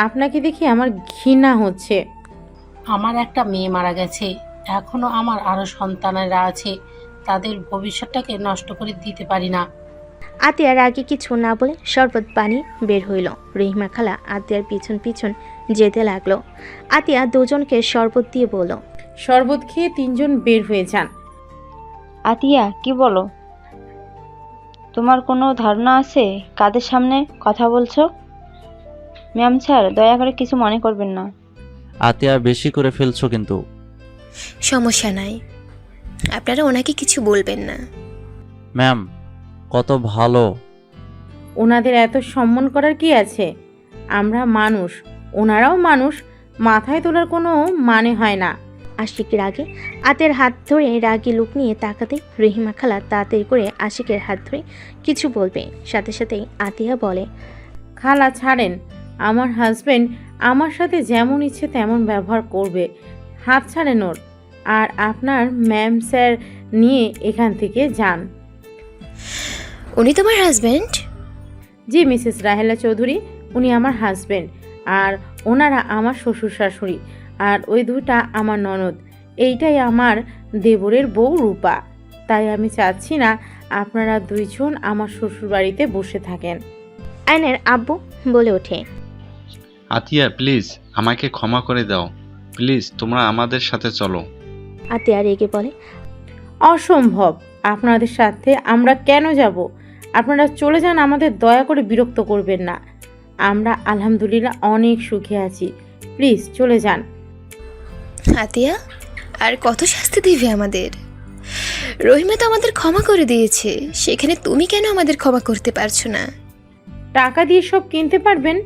আপনাকে দেখে আমার ঘৃণা হচ্ছে। আমার একটা মেয়ে মারা গেছে, এখনো আমার আরো সন্তানেরা আছে, তাদের ভবিষ্যৎটাকে নষ্ট করে দিতে পারি না। আতিয়ার আগে কিছু না বলে শরবত বানিয়ে বের হইল। রহিমা খালা আতিয়ার পিছন পিছন যেতে লাগলো। আতিয়া দুজনকে শরবত দিয়ে বলল, শরবত খেয়ে তিনজন বের হয়ে যান। আতিয়া, কি বলো? তোমার কোনো ধারণা আছে কাদের সামনে কথা বলছো? ম্যাম স্যার, দয়া করে কিছু মনে করবেন না। আতিয়া, বেশি করে ফেলছো কিন্তু। সমস্যা নাই, আপনারা ওনাকে কিছু বলবেন না। ম্যাম, কত ভালো। ওনাদের এত সম্মান করার কি আছে? আমরা মানুষ, ওনারাও মানুষ, মাথায় তোলার কোনো মানে হয় না। আশিক রাগে আতের হাত ধরে রাগী লুক নিয়ে তাকাতে রহিমা খালা তাড়াতাড়ি করে আশিকের হাত ধরে কিছু বলবে, সাথে সাথেই আতিয়া বলে, খালা ছাড়েন, আমার হাজবেন্ড আমার সাথে যেমন ইচ্ছে তেমন ব্যবহার করবে, হাত ছাড়েন ওর। আর আপনার ম্যাম স্যার নিয়ে এখান থেকে যান। উনি তোমার হাজবেন্ড? জি মিসেস রাহেলা চৌধুরী, উনি আমার হাজবেন্ড, আর ওনারা আমার শ্বশুর শাশুড়ি, আর ওই দুটা আমার ননদ। এইটাই আমার দেবরের বউ রূপা। তাই আমি চাচ্ছি না আপনারা দুইজন আমার শ্বশুর বাড়িতে বসে থাকেন। আয়নের আব্বু বলে ওঠে, আতিয়া প্লিজ আমাকে ক্ষমা করে দাও, প্লিজ তোমরা আমাদের সাথে চলো। আতিয়া রেগে বলে, অসম্ভব, আপনাদের সাথে আমরা কেন যাব? আপনারা চলে যান, আমাদের দয়া করে বিরক্ত করবেন না। আমরা আলহামদুলিল্লাহ অনেক সুখে আছি, প্লিজ চলে যান। আতিয়া, আর কত শাস্তি দিবে আমাদের? রহিমা তো আমাদের ক্ষমা করে দিয়েছে, সেখানে তুমি কেন আমাদের ক্ষমা করতে পারছো না? টাকা দিয়ে সব কিনতে পারবেন,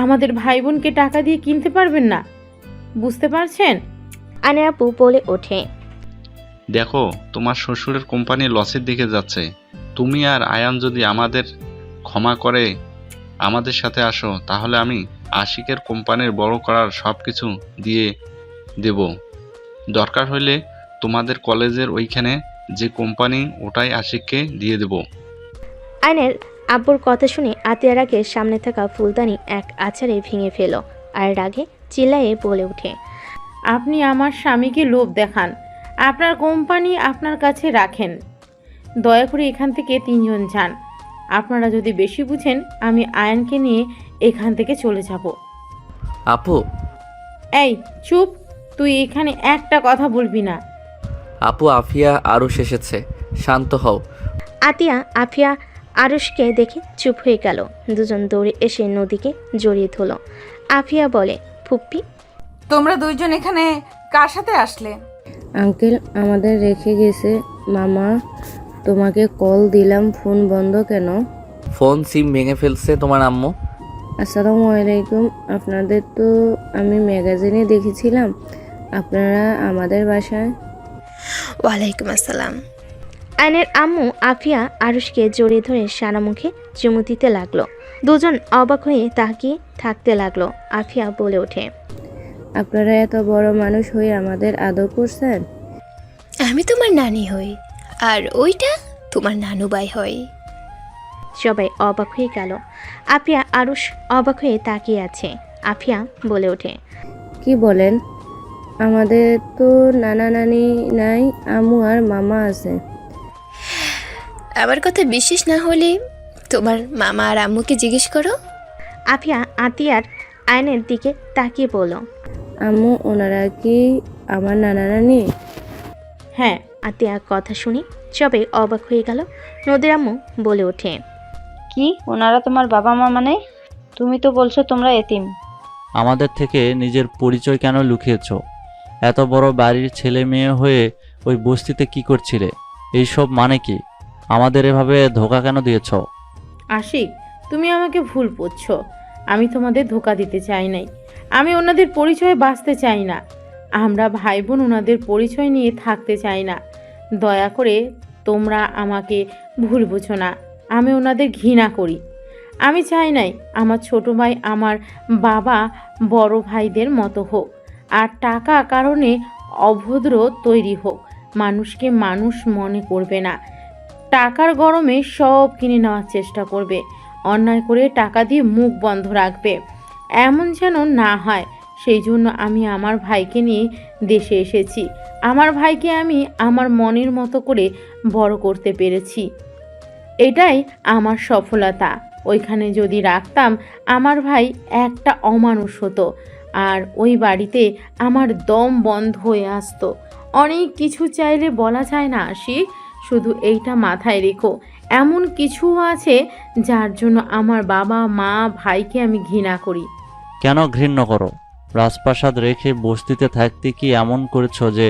আমাদের ভাই বোনকে টাকা দিয়ে কিনতে পারবেন না, বুঝতে পারছেন? আয়নের আব্বু বলে ওঠে, দেখো তোমার শ্বশুরের কোম্পানি লসের দিকে যাচ্ছে, তুমি আর আয়ান যদি আমাদের ক্ষমা করে আমাদের সাথে আসো, তাহলে আমি আশিকের কোম্পানির বড় করার সব কিছু দিয়ে দেব। দরকার হলে তোমাদের কলেজের ওইখানে যে কোম্পানি, ওটাই আশিককে দিয়ে দেব। আয়নের আব্বুর কথা শুনে আতিয়ার আগে সামনে থাকা ফুলদানি এক আছাড়ে ভেঙে ফেল আর রাগে চিল্লায়ে বলে ওঠে, আপনি আমার স্বামীকে লোভ দেখান, আপনার কোম্পানি আপনার কাছে রাখেন। দয়া করে এখান থেকে তিনজন যান। আপনারা যদি বেশি বুঝেন, আমি আয়ানকে নিয়ে এখান থেকে চলে যাব। আপু, এই চুপ, তুই এখানে একটা কথা বলবি না। আপু আফিয়া আরুষ এসেছে, শান্ত হও। আতিয়া আফিয়া আরুষকে দেখে চুপ হয়ে গেল। দুজন দৌড়ে এসে নদীকে জড়িয়ে ধরল। আফিয়া বলে, ফুপ্পি, তোমরা দুইজন এখানে কার সাথে আসলে? আঙ্কেল আমাদের রেখে গেছে। মামা, তোমাকে কল দিলাম, ফোন বন্ধ কেন? ফোন সিম ভেঙে ফেলছে তোমার আম্মু। আসসালামু আলাইকুম। আপনাদের তো আমি ম্যাগাজিনে দেখেছিলাম আপনারা আমাদের বাসায়। ওয়ালাইকুম আসসালাম। আয়নের আম্মু আফিয়া আরুষকে জড়িয়ে ধরে সারা মুখে চুমু দিতে লাগলো। দুজন অবাক হয়ে তাকিয়ে থাকতে লাগলো। আফিয়া বলে ওঠে, আপনারা এত বড় মানুষ হয়ে আমাদের আদর করছেন। আমি তোমার নানি হই, আর ওইটা তোমার নানু ভাই হয়। সবাই অবাক হয়ে গেল। আফিয়া আরুষ অবাক হয়ে তাকিয়ে আছে। আফিয়া বলে ওঠে, কি বলেন? আমাদের তো নানা নানি নাই, আম্মু আর মামা আছে। আমার কথা বিশ্বাস না হলে তোমার মামা আর আম্মুকে জিজ্ঞেস করো। আফিয়া আতিয়ার আয়নের দিকে তাকিয়ে বলল, আম্মু, ওনারা কি আমার নানা নানি? হ্যাঁ। আতিয়া কথা শুনে সবাই অবাক হয়ে গেল। নদীর আম্মু বলে ওঠে, কি ওনারা তোমার বাবা মা মানে? তুমি তো বলছো তোমরা এতিম। আমাদের থেকে নিজের পরিচয় কেন লুকিয়েছ? এত বড় বাড়ির ছেলে মেয়ে হয়ে ওই বস্তিতে কি করছিলে? এইসব মানে কি? আমাদের এভাবে ধোকা কেন দিয়েছ? আশিক, তুমি আমাকে ভুল বুঝছো। আমি তোমাদের ধোকা দিতে চাই নাই। আমি ওনাদের পরিচয়ে বাঁচতে চাই না। আমরা ভাই বোন ওনাদের পরিচয় নিয়ে থাকতে চাই না। দয়া করে তোমরা আমাকে ভুল বুঝো না। আমি ওনাদের ঘৃণা করি। আমি চাই নাই আমার ছোট ভাই আমার বাবা বড় ভাইদের মতো হোক, আর টাকা কারণে অভদ্র তৈরি হোক। মানুষকে মানুষ মনে করবে না, টাকার গরমে সব কিনে নেওয়ার চেষ্টা করবে, অন্যায় করে টাকা দিয়ে মুখ বন্ধ রাখবে। এমন যেন না হয়। সেই জন্য আমি আমার ভাইকে নিয়ে দেশে এসেছি। আমার ভাইকে আমি আমার মনের মতো করে বড় করতে পেরেছি, এটাই আমার সফলতা। ওইখানে যদি রাখতাম, আমার ভাই একটা অমানুষ হতো, আর ওই বাড়িতে আমার দম বন্ধ হয়ে আসতো। অনেক কিছু চাইলে বলা যায় না আশিক, শুধু এইটা মাথায় রেখো, এমন কিছু আছে যার জন্য আমার বাবা মা ভাইকে আমি ঘৃণা করি। কেন ঘৃণ্য করো? রাজপ্রাসাদ রেখে বস্তিতে থাকতে কি এমন করেছো যে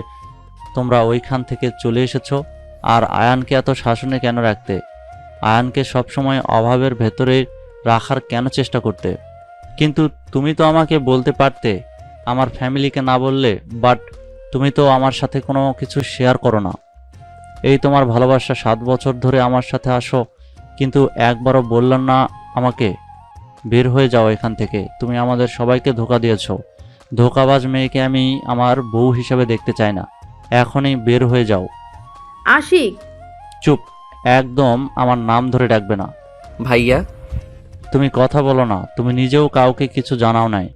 তোমরা ওইখান থেকে চলে এসেছো? আর আয়ানকে এত শাসনে কেন রাখতে? আয়ানকে সবসময় অভাবের ভেতরে রাখার কেন চেষ্টা করতে? কিন্তু তুমি তো আমাকে বলতে পারতে, আমার ফ্যামিলিকে না বললে। বাট তুমি তো আমার সাথে কোনো কিছু শেয়ার করো না। এই তোমার ভালোবাসা 7 বছর ধরে আমার সাথে আসো, কিন্তু একবারও বললাম না আমাকে। বের হয়ে যাও এখান থেকে। তুমি আমাদের সবাইকে ধোঁকা দিয়েছো। ধোঁকাবাজ মেয়েকে আমি আমার বউ হিসেবে দেখতে চাই না। এখনই বের হয়ে যাও। আশিক, চুপ, একদম আমার নাম ধরে ডাকবে না। ভাইয়া, তুমি কথা বলো না। তুমি নিজেও কাউকে কিছু জানাও নাই।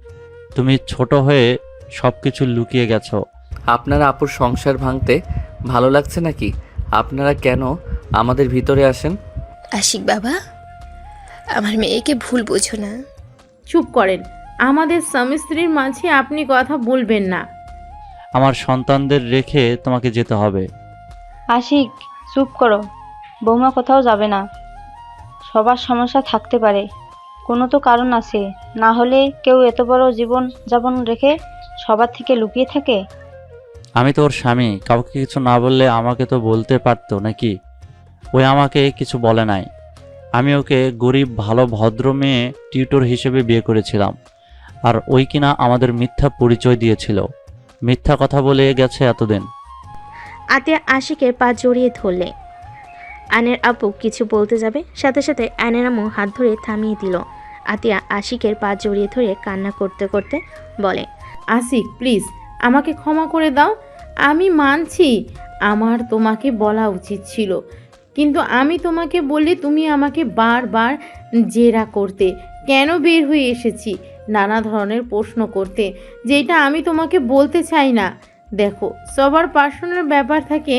তুমি ছোট হয়ে সব কিছু লুকিয়ে গেছো। আপনারা আপুর সংসার ভাঙতে ভালো লাগছে নাকি? আপনারা কেন আমাদের ভিতরে আসেন? আশিক বাবা, আমার মেয়েকে ভুল বোঝো না। চুপ করেন। আমাদের স্বামী স্ত্রীর মাঝে আপনি কথা বলবেন না। আমার সন্তানদের রেখে তোমাকে যেতে হবে। আশিক, চুপ করো। বৌমা কোথাও যাবে না। সবার সমস্যা থাকতে পারে, কোনো তো কারণ আছে। না হলে কেউ এত বড় জীবন যাপন রেখে সবার থেকে লুকিয়ে থাকে? আমি তো ওর স্বামী, কাউকে কিছু না বললে আমাকে তো বলতে পারতো নাকি? ওই আমাকে কিছু বলে নাই। আমি ওকে গরিব ভালো ভদ্র মেয়ে টিউটর হিসেবে বিয়ে করেছিলাম, আর ওই কিনা আমাদের মিথ্যা পরিচয় দিয়েছিল। মিথ্যা কথা বলে গেছে এতদিন। আতিয়া আশিকের পা জড়িয়ে ধরলে। আয়নের আপু কিছু বলতে যাবে, সাথে সাথে আয়নের আম্মু হাত ধরে থামিয়ে দিল। আতিয়া আশিকের পা জড়িয়ে ধরে কান্না করতে করতে বলে, আশিক প্লিজ, আমাকে ক্ষমা করে দাও। আমি মানছি আমার তোমাকে বলা উচিত ছিল, কিন্তু আমি তোমাকে বললে তুমি আমাকে বারবার জেরা করতে, কেন বের হয়ে এসেছি নানা ধরনের প্রশ্ন করতে, যেটা আমি তোমাকে বলতে চাই না। দেখো, সবার পার্সোনাল ব্যাপার থাকে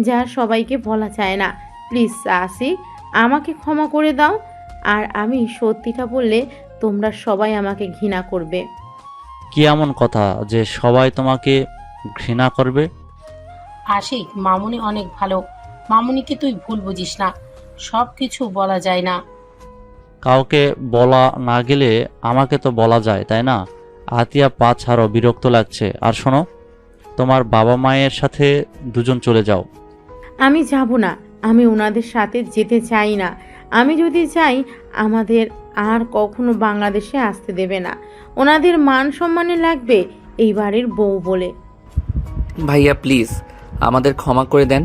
যা সবাইকে বলা চায় না। প্লিজ আশিক, আমাকে ক্ষমা করে দাও। আর আমি সত্যিটা বললে তোমরা সবাই আমাকে ঘৃণা করবে। কি এমন কথা যে সবাই তোমাকে ঘৃণা করবে? আশিক, মামুনি অনেক ভালো। মামুনিকে তুই ভুল বুঝিস না। সব কিছু বলা যায় না। কাউকে বলা না গেলে আমাকে তো বলা যায়, তাই না? আতিয়া, পা ছাড়ো, বিরক্ত লাগছে। আর শোনো, তোমার বাবা মায়ের সাথে দুজন চলে যাও। আমি যাব না। আমি ওনাদের সাথে যেতে চাই না। আমি যদি চাই আমাদের আর কখনো বাংলাদেশে আসতে দেবে না। ওনাদের মান সম্মানে লাগবে এই বাড়ির বউ বলে। ভাইয়া প্লিজ আমাদের ক্ষমা করে দেন।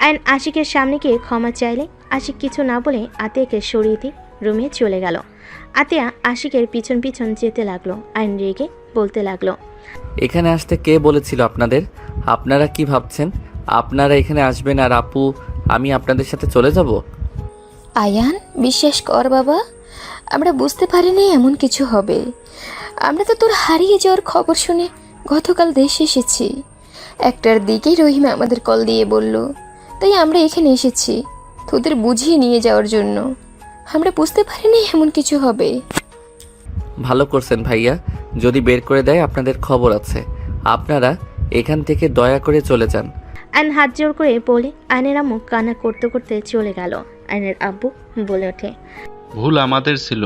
আয়ন আশিকের সামনে গিয়ে ক্ষমা চাইলে আশিক কিছু না বলে আতিয়াকে সরিয়ে দিয়ে রুমে চলে গেল। আতিয়া আশিকের পিছন পিছন যেতে লাগলো। আয়ন রেগে বলতে লাগলো, এখানে আসতে কে বলেছিল আপনাদের? আপনারা কি ভাবছেন আপনারা এখানে আসবেন আর আপু আমি আপনাদের সাথে চলে যাব? আয়ান, বিশ্বাস কর বাবা, আমরা বুঝতে পারিনি এমন কিছু হবে। আমরা তো তোর হারিয়ে যাওয়ার খবর শুনে গতকাল দেশে এসেছি। 1টার দিকেই রহিমা আমাদের কল দিয়ে বলল, তাই আমরা এখানে এসেছি তোদের বুঝিয়ে নিয়ে যাওয়ার জন্য। আমরা বুঝতে পারিনি এমন কিছু হবে। ভালো করছেন ভাইয়া, যদি বের করে দেয় আপনাদের খবর আছে। আপনারা এখান থেকে দয়া করে চলে যান। আয়ন হাত জোর করে বলে আয়নের আম্মু কান্না করতে করতে চলে গেল। আয়নের আব্বু বলে ওঠে, ভুল আমাদের ছিল।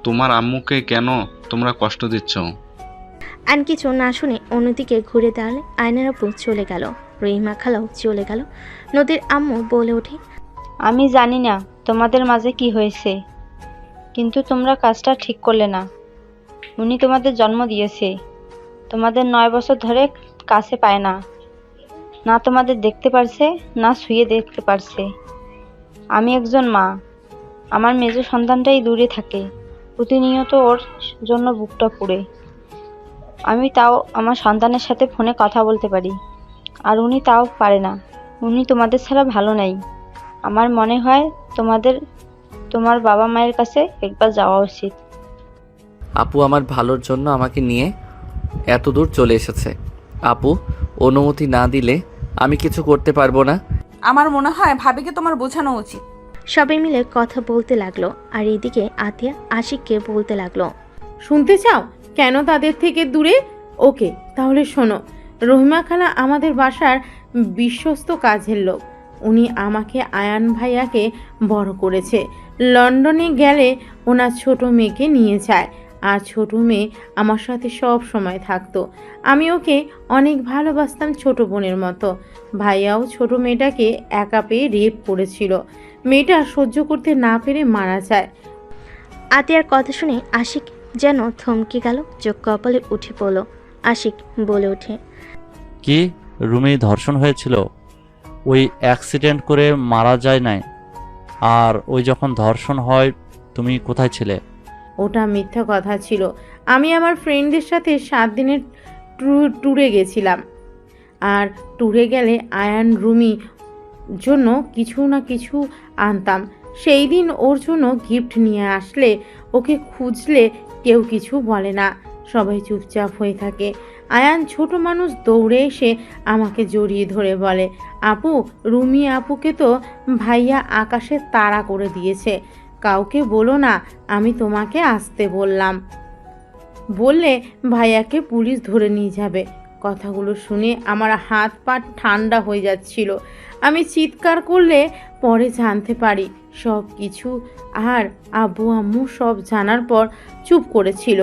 তোমার আম্মুকে কেন তোমরা কষ্ট দিচ্ছ? আয়ন কিছু না শুনে অন্যদিকে ঘুরে দাঁড়ালে আয়নের আব্বু চলে গেল। রহিমা খালাও চলে গেল। নদীর আম্মু বলে ওঠে, আমি জানি না তোমাদের মাঝে কি হয়েছে, কিন্তু তোমরা কাজটা ঠিক করলে না। উনি তোমাদের জন্ম দিয়েছে, তোমাদের 9 বছর ধরে কাছে পায় না, না তোমাদের দেখতে পারছে না ছুঁয়ে দেখতে পারছে। আমি একজন মা, আমার মেজ সন্তানটাই দূরে থাকে, প্রতিনিয়ত ওর জন্য বুকটা পুড়ে। আমি তাও আমার সন্তানের সাথে ফোনে কথা বলতে পারি, আর উনি তাও পারে না। উনি তোমাদের ছাড়া ভালো নাই। আমার মনে হয় তোমার বাবা মায়ের কাছে একবার যাওয়া উচিত। আপু আমার ভালোর জন্য আমাকে নিয়ে এত দূর চলে এসেছে। আপু অনুমতি না দিলে আমি কিছু করতে পারবো না। আমার মনে হয় ভাবিকে তোমার বোঝানো উচিত। সবাই মিলে কথা বলতে লাগলো। আর এদিকে আতিয়া আশিককে বলতে লাগলো, শুনতে চাও কেন তাদের থেকে দূরে? ওকে, তাহলে শোনো। রহিমা খালা আমাদের বাসার বিশ্বস্ত কাজের লোক। উনি আমাকে আয়ান ভাইয়াকে বড় করেছে। লন্ডনে গেলে ওনার ছোট মেয়েকে নিয়ে যায়, আর ছোট মেয়ে আমার সাথে সব সময় থাকতো। আমি ওকে অনেক ভালোবাসতাম, ছোট বোনের মতো। ভাইয়াও ছোট মেয়েটাকে একা পেয়ে রেপ করেছিল। মেয়েটা সহ্য করতে না পেরে মারা যায়। আতিয়ার কথা শুনে আশিক যেন থমকে গেল, চোখ কপালে উঠে পড়ল। আশিক বলে ওঠে, কি রুমি ধর্ষণ হয়েছিল? ওই অ্যাক্সিডেন্ট করে মারা যায় নাই? আর ওই যখন ধর্ষণ হয় তুমি কোথায় ছিলে? ওটা মিথ্যা কথা ছিল। আমি আমার ফ্রেন্ডদের সাথে 7 দিনের ট্যুরে গেছিলাম। আর ট্যুরে গেলে আয়ান রুমি জন্য কিছু না কিছু আনতাম। সেই দিন ওর জন্য গিফট নিয়ে আসলে ওকে খুঁজলে কেউ কিছু বলে না, সবাই চুপচাপ হয়ে থাকে। আয়ান ছোট মানুষ দৌড়ে এসে আমাকে জড়িয়ে ধরে বলে, আপু, রুমি আপুকে তো ভাইয়া আকাশে তাড়া করে দিয়েছে। কাউকে বলো না আমি তোমাকে আসতে বললাম, বললে ভাইয়াকে পুলিশ ধরে নিয়ে যাবে। কথাগুলো শুনে আমার হাত পা ঠান্ডা হয়ে যাচ্ছিল। আমি চিৎকার করলে পরে জানতে পারি সব কিছু। আর আব্বু আম্মু সব জানার পর চুপ করেছিল।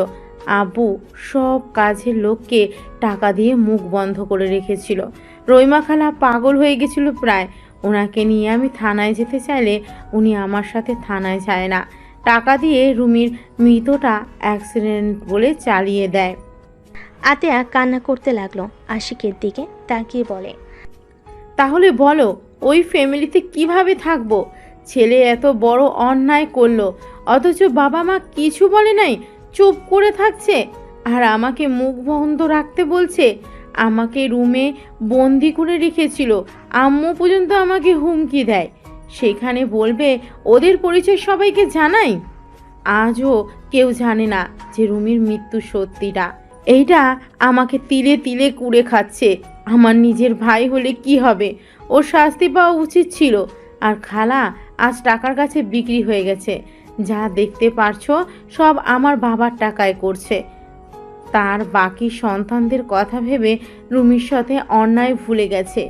আব্বু সব কাজের লোককে টাকা দিয়ে মুখ বন্ধ করে রেখেছিল। রইমা খালা পাগল হয়ে গেছিল প্রায়। ওনাকে নিয়ে আমি থানায় যেতে চাইলে উনি আমার সাথে থানায় যায় না। টাকা দিয়ে রুমির মৃতটা অ্যাক্সিডেন্ট বলে চালিয়ে দেয়। আতিয়া কান্না করতে লাগলো, আশিকের দিকে তাকিয়ে বলে, তাহলে বলো ওই ফ্যামিলিতে কিভাবে থাকবো? ছেলে এত বড় অন্যায় করলো, অথচ বাবা মা কিছু বলে নাই, চুপ করে থাকছে। আর আমাকে মুখ বন্ধ রাখতে বলছে। আমাকে রুমে বন্দি করে রেখেছিল। আম্মু পর্যন্ত আমাকে হুমকি দেয়, সেখানে বলবে ওদের পরিচয় সবাইকে জানাই। আজও কেউ জানে না যে রুমির মৃত্যু সত্যিটা। এইটা আমাকে তিলে তিলে কুড়ে খাচ্ছে। আমার নিজের ভাই হলে কি হবে? ওর শাস্তি পাওয়া উচিত ছিল। আর খালা আজ টাকার কাছে বিক্রি হয়ে গেছে। যা দেখতে পারছো সব আমার বাবার টাকায় করছে। তার বাকি সন্তানদের কথা ভেবে রুমির সাথে অন্যায় ভুলে গেছে।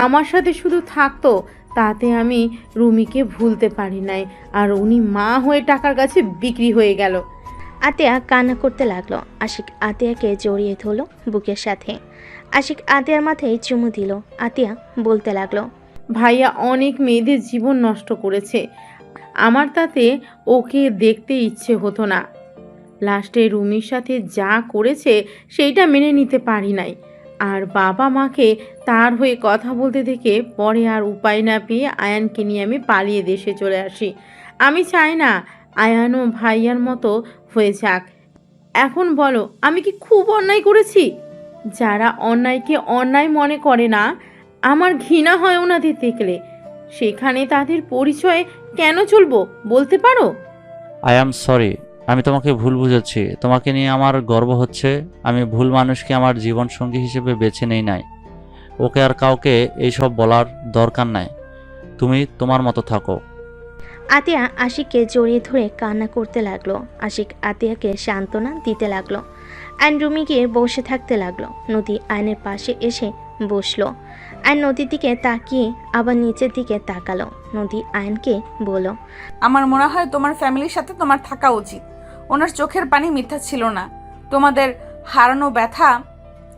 আমার সাথে শুধু থাকতো, তাতে আমি রুমিকে ভুলতে পারি নাই। আর উনি মা হয়ে টাকার কাছে বিক্রি হয়ে গেল। আতিয়া কান্না করতে লাগলো। আশিক আতিয়াকে জড়িয়ে ধরল বুকের সাথে। আশিক আতিয়ার মাথায় চুমু দিল। আতিয়া বলতে লাগলো, ভাইয়া অনেক মেয়েদের জীবন নষ্ট করেছে। আমার তাতে ওকে দেখতে ইচ্ছে হতো না। লাস্টে রুমির সাথে যা করেছে সেইটা মেনে নিতে পারি নাই। আর বাবা মাকে তার হয়ে কথা বলতে দেখে পরে আর উপায় না পেয়ে আয়ানকে নিয়ে আমি পালিয়ে দেশে চলে আসি। আমি চাই না আয়ানও ভাইয়ার মতো হয়ে যাক। এখন বলো আমি কি খুব অন্যায় করেছি? যারা অন্যায়কে অন্যায় মনে করে না, আমার ঘৃণা হয় ওনাদের দেখলে। সেখানে তাদের পরিচয়ে কেন চলবো বলতে পারো? আই অ্যাম সরি, আমি তোমাকে ভুল বুঝেছি। তোমাকে নিয়ে আমার গর্ব হচ্ছে। আমি ভুল মানুষকে আমার জীবনসঙ্গী হিসেবে বেছে নেই নাই। ওকে আর কাউকে এইসব বলার দরকার নাই। তুমি তোমার মতো থাকো। আতিয়া আশিককে জড়িয়ে ধরে কান্না করতে লাগলো। আশিক আতিয়াকে সান্ত্বনা দিতে লাগলো। আইন রুমে গিয়ে বসে থাকতে লাগলো। নদী আইনের পাশে এসে বসলো। আইন নদীর দিকে তাকিয়ে আবার নিচের দিকে তাকালো। নদী আইনকে বলল, আমার মনে হয় তোমার ফ্যামিলির সাথে তোমার থাকা উচিত। ওনার চোখের পানি মিথ্যা ছিল না। তোমাদের হারানো ব্যথা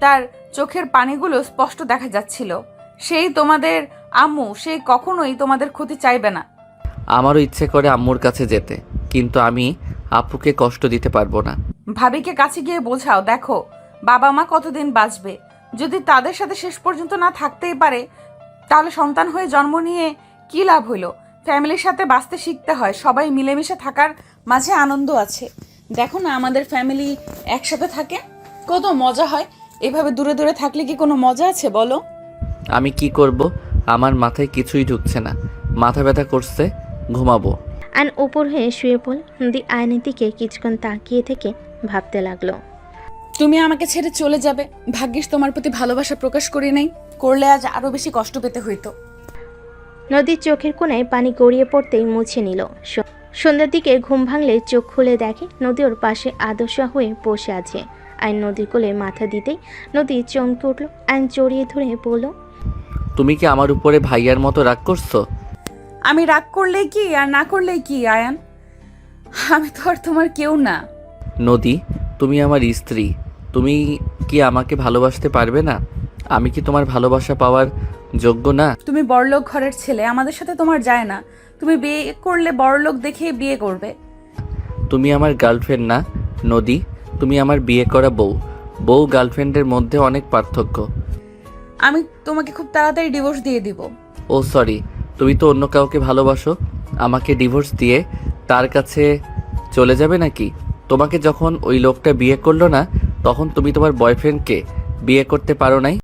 তার চোখের পানিগুলো স্পষ্ট দেখা যাচ্ছিল। সেই তোমাদের আম্মু, সেই কখনোই তোমাদের ক্ষতি চাইবে না। আমারও ইচ্ছে করে আম্মুর কাছে যেতে, কিন্তু আমি আপুকে কষ্ট দিতে পারবো না। ভাবিকে কাছে গিয়ে বোঝাও, দেখো বাবা মা কতদিন বাঁচবে। যদি তাদের সাথে শেষ পর্যন্ত না থাকতেই পারে, তাহলে সন্তান হয়ে জন্ম নিয়ে কি লাভ হইলো? ফ্যামিলির সাথে বাঁচতে শিখতে হয়। সবাই মিলেমিশে থাকার মাঝে আনন্দ আছে। দেখো না আমাদের ফ্যামিলি একসাথে থাকে, কত মজা হয়। এভাবে দূরে দূরে থাকলে কি কোনো মজা আছে বলো? আমি কি করব? আমার মাথায় কিছুই ঢুকছে না। মাথা ব্যথা করছে, ঘুমাবো। আইন উপর হয়ে শুয়ে পড়ল। নদী আয়নের দিকে কিছুক্ষণ তাকিয়ে থেকে ভাবতে লাগলো, তুমি আমাকে ছেড়ে চলে যাবে। ভাগ্যিস তোমার প্রতি ভালোবাসা প্রকাশ করি নাই, করলে আজ আরো বেশি কষ্ট পেতে হইতো। নদীর চোখের কোণায় পানি গড়িয়ে পড়তেই মুছে নিল। সন্ধ্যার দিকে ঘুম ভাঙলে চোখ খুলে দেখে নদী ওর পাশে আদর্শা হয়ে বসে আছে। আইন নদীর কোলে মাথা দিতেই নদী চমকে উঠল। আইন জড়িয়ে ধরে বলল, তুমি কি আমার উপরে ভাইয়ার মতো রাগ করছো? আমি রাগ করলেই কি আর না করলেই কি আয়ান? আমি তো আর তোমার কেউ না। নদী, তুমি আমার স্ত্রী। তুমি কি আমাকে ভালোবাসতে পারবে না? আমি কি তোমার ভালোবাসা পাওয়ার যোগ্য না? তুমি বড়লোক ঘরের ছেলে, আমাদের সাথে তোমার যায় না। তুমি বিয়ে করলে বড়লোক দেখে বিয়ে করবে। তুমি আমার গার্লফ্রেন্ড না, নদী, তুমি আমার বিয়ে করা বউ। বউ গার্লফ্রেন্ডের মধ্যে অনেক পার্থক্য। আমি তোমাকে খুব তাড়াতাড়ি ডিভোর্স দিয়ে দিব। ও সরি, তুমি তো অন্য কাউকে ভালোবাসো। আমাকে ডিভোর্স দিয়ে তার কাছে চলে যাবে নাকি? তোমাকে যখন ওই লোকটা বিয়ে করলো না, তখন তুমি তোমার বয়ফ্রেন্ডকে বিয়ে করতে পারো নাই?